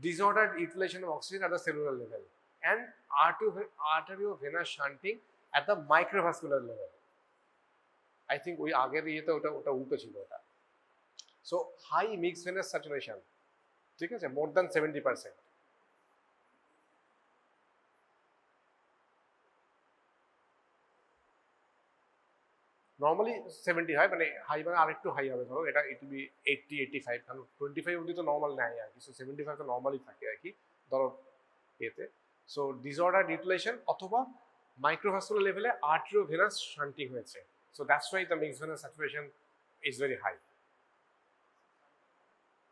disordered utilization of oxygen at the cellular level and arteriovenous shunting at the microvascular level. I think ওই আগের ইয়েতে ওটা উল্টো ছিল ওটা। So high mixed venous saturation, ঠিক আছে, মোর দ্যান 70%। নর্মালি 70 হয়, মানে হাই মানে আরেকটু হাই হবে, ধরো এটা ইট বি 80-85, কারণ 25 অবধি তো নর্মাল নেয় আর কি, সো 75 তো নর্মালি থাকে আর কি ধরো এতে। সো ডিসঅর্ডার ইউটিলাইজেশন অথবা মাইক্রোভাস্কুলার লেভেলে আর্টেরিওভেনাস শান্টিং হয়েছে, so that's why the mixed venous saturation is very high.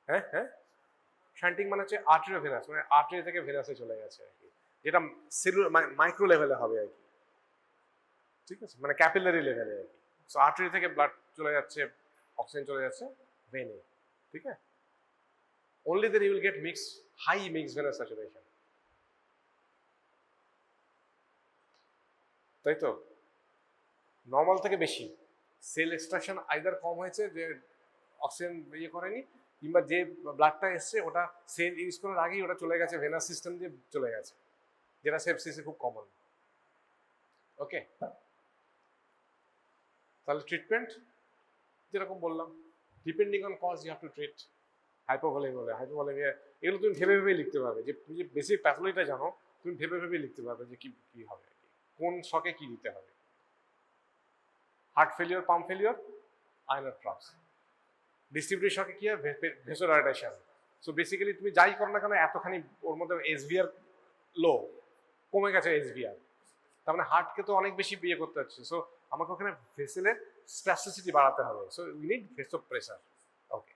হ্যাঁ হ্যাঁ, শান্টিং মানে হচ্ছে আর্টেরিওভেনাস, মানে আর্টারি থেকে ভেনাসে চলে গেছে আর কি, যেটা সেলুলার মাইক্রো লেভেলে হবে আর কি, ঠিক আছে, মানে ক্যাপিলারি লেভেলে আর কি। সো আর্টারি থেকে ব্লাড চলে যাচ্ছে, অক্সিজেন চলে যাচ্ছে ভেনে, ঠিক আছে? only then you will get high mixed venous saturation, তাই তো? নর্মাল থেকে বেশি সেল এক্সট্রাকশন আইদার কম হয়েছে, যে অক্সিজেন ইয়ে করেনি, কিংবা যে ব্লাডটা এসছে ওটা সেল ইউজ করার আগেই ওটা চলে গেছে ভেনাস সিস্টেম দিয়ে চলে গেছে, যেটা সেপসিসে খুব কমন। ওকে, তাহলে ট্রিটমেন্ট যেরকম বললাম, depending on cause you have to treat. Hypovolemia, এগুলো তুমি ভেবে ভেবে লিখতে পারবে, যে তুমি যে বেসিক প্যাথোলজিটা জানো তুমি ভেবে ভেবে লিখতে পারবে যে কি কি হবে, কোন শকে কি দিতে হবে। হার্ট ফেলিওর, পাম্প ফেলিওর, আয়নার ট্রাপস। ডিস্ট্রিবিউটেড শকে কি হয়, ভেসোডাইলেশন। সো বেসিক্যালি তুমি যাই করো না কেন এতখানি ওর মধ্যে এসভিআর লো, কমে গেছে এসভিআর, তার মানে হার্টকে তো অনেক বেশি বিয়ে করতে হচ্ছে। সো আমাকে ওখানে ভেসেলের স্প্যাসিসিটি বাড়াতে হবে। So we need vasopressor. Okay,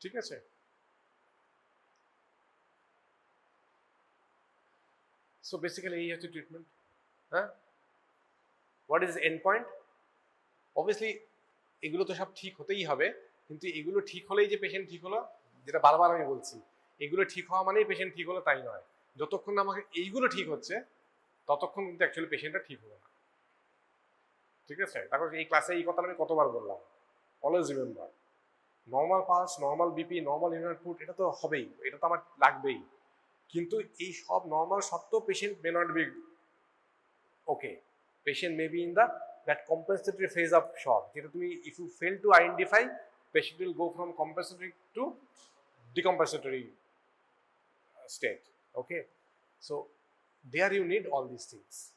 ঠিক আছে। সো বেসিক্যালি এই হচ্ছে ট্রিটমেন্ট। হ্যাঁ, what is end point? Obviously এগুলো তো সব ঠিক হতেই হবে, কিন্তু এগুলো ঠিক হলেই যে পেশেন্ট ঠিক হলো, যেটা বারবার আমি বলছি, এগুলো ঠিক হওয়া মানেই পেশেন্ট ঠিক হলো তাই নয়। যতক্ষণ না আমাকে এইগুলো ঠিক হচ্ছে ততক্ষণ কিন্তু অ্যাকচুয়ালি পেশেন্টটা ঠিক হলো না। ঠিক আছে, তারপর এই ক্লাসে এই কথাটা আমি কতবার বললাম, always remember, normal pulse, normal BP, normal urine output, এটা তো হবেই, এটা তো আমার লাগবেই। কিন্তু এই সব নর্মাল সত্ত্বেও patient may not be okay. Patient may be in the that compensatory phase of shock, যেটা তুমি if you fail to identify, patient will go from compensatory to decompensatory state. Okay, so there you need all these things.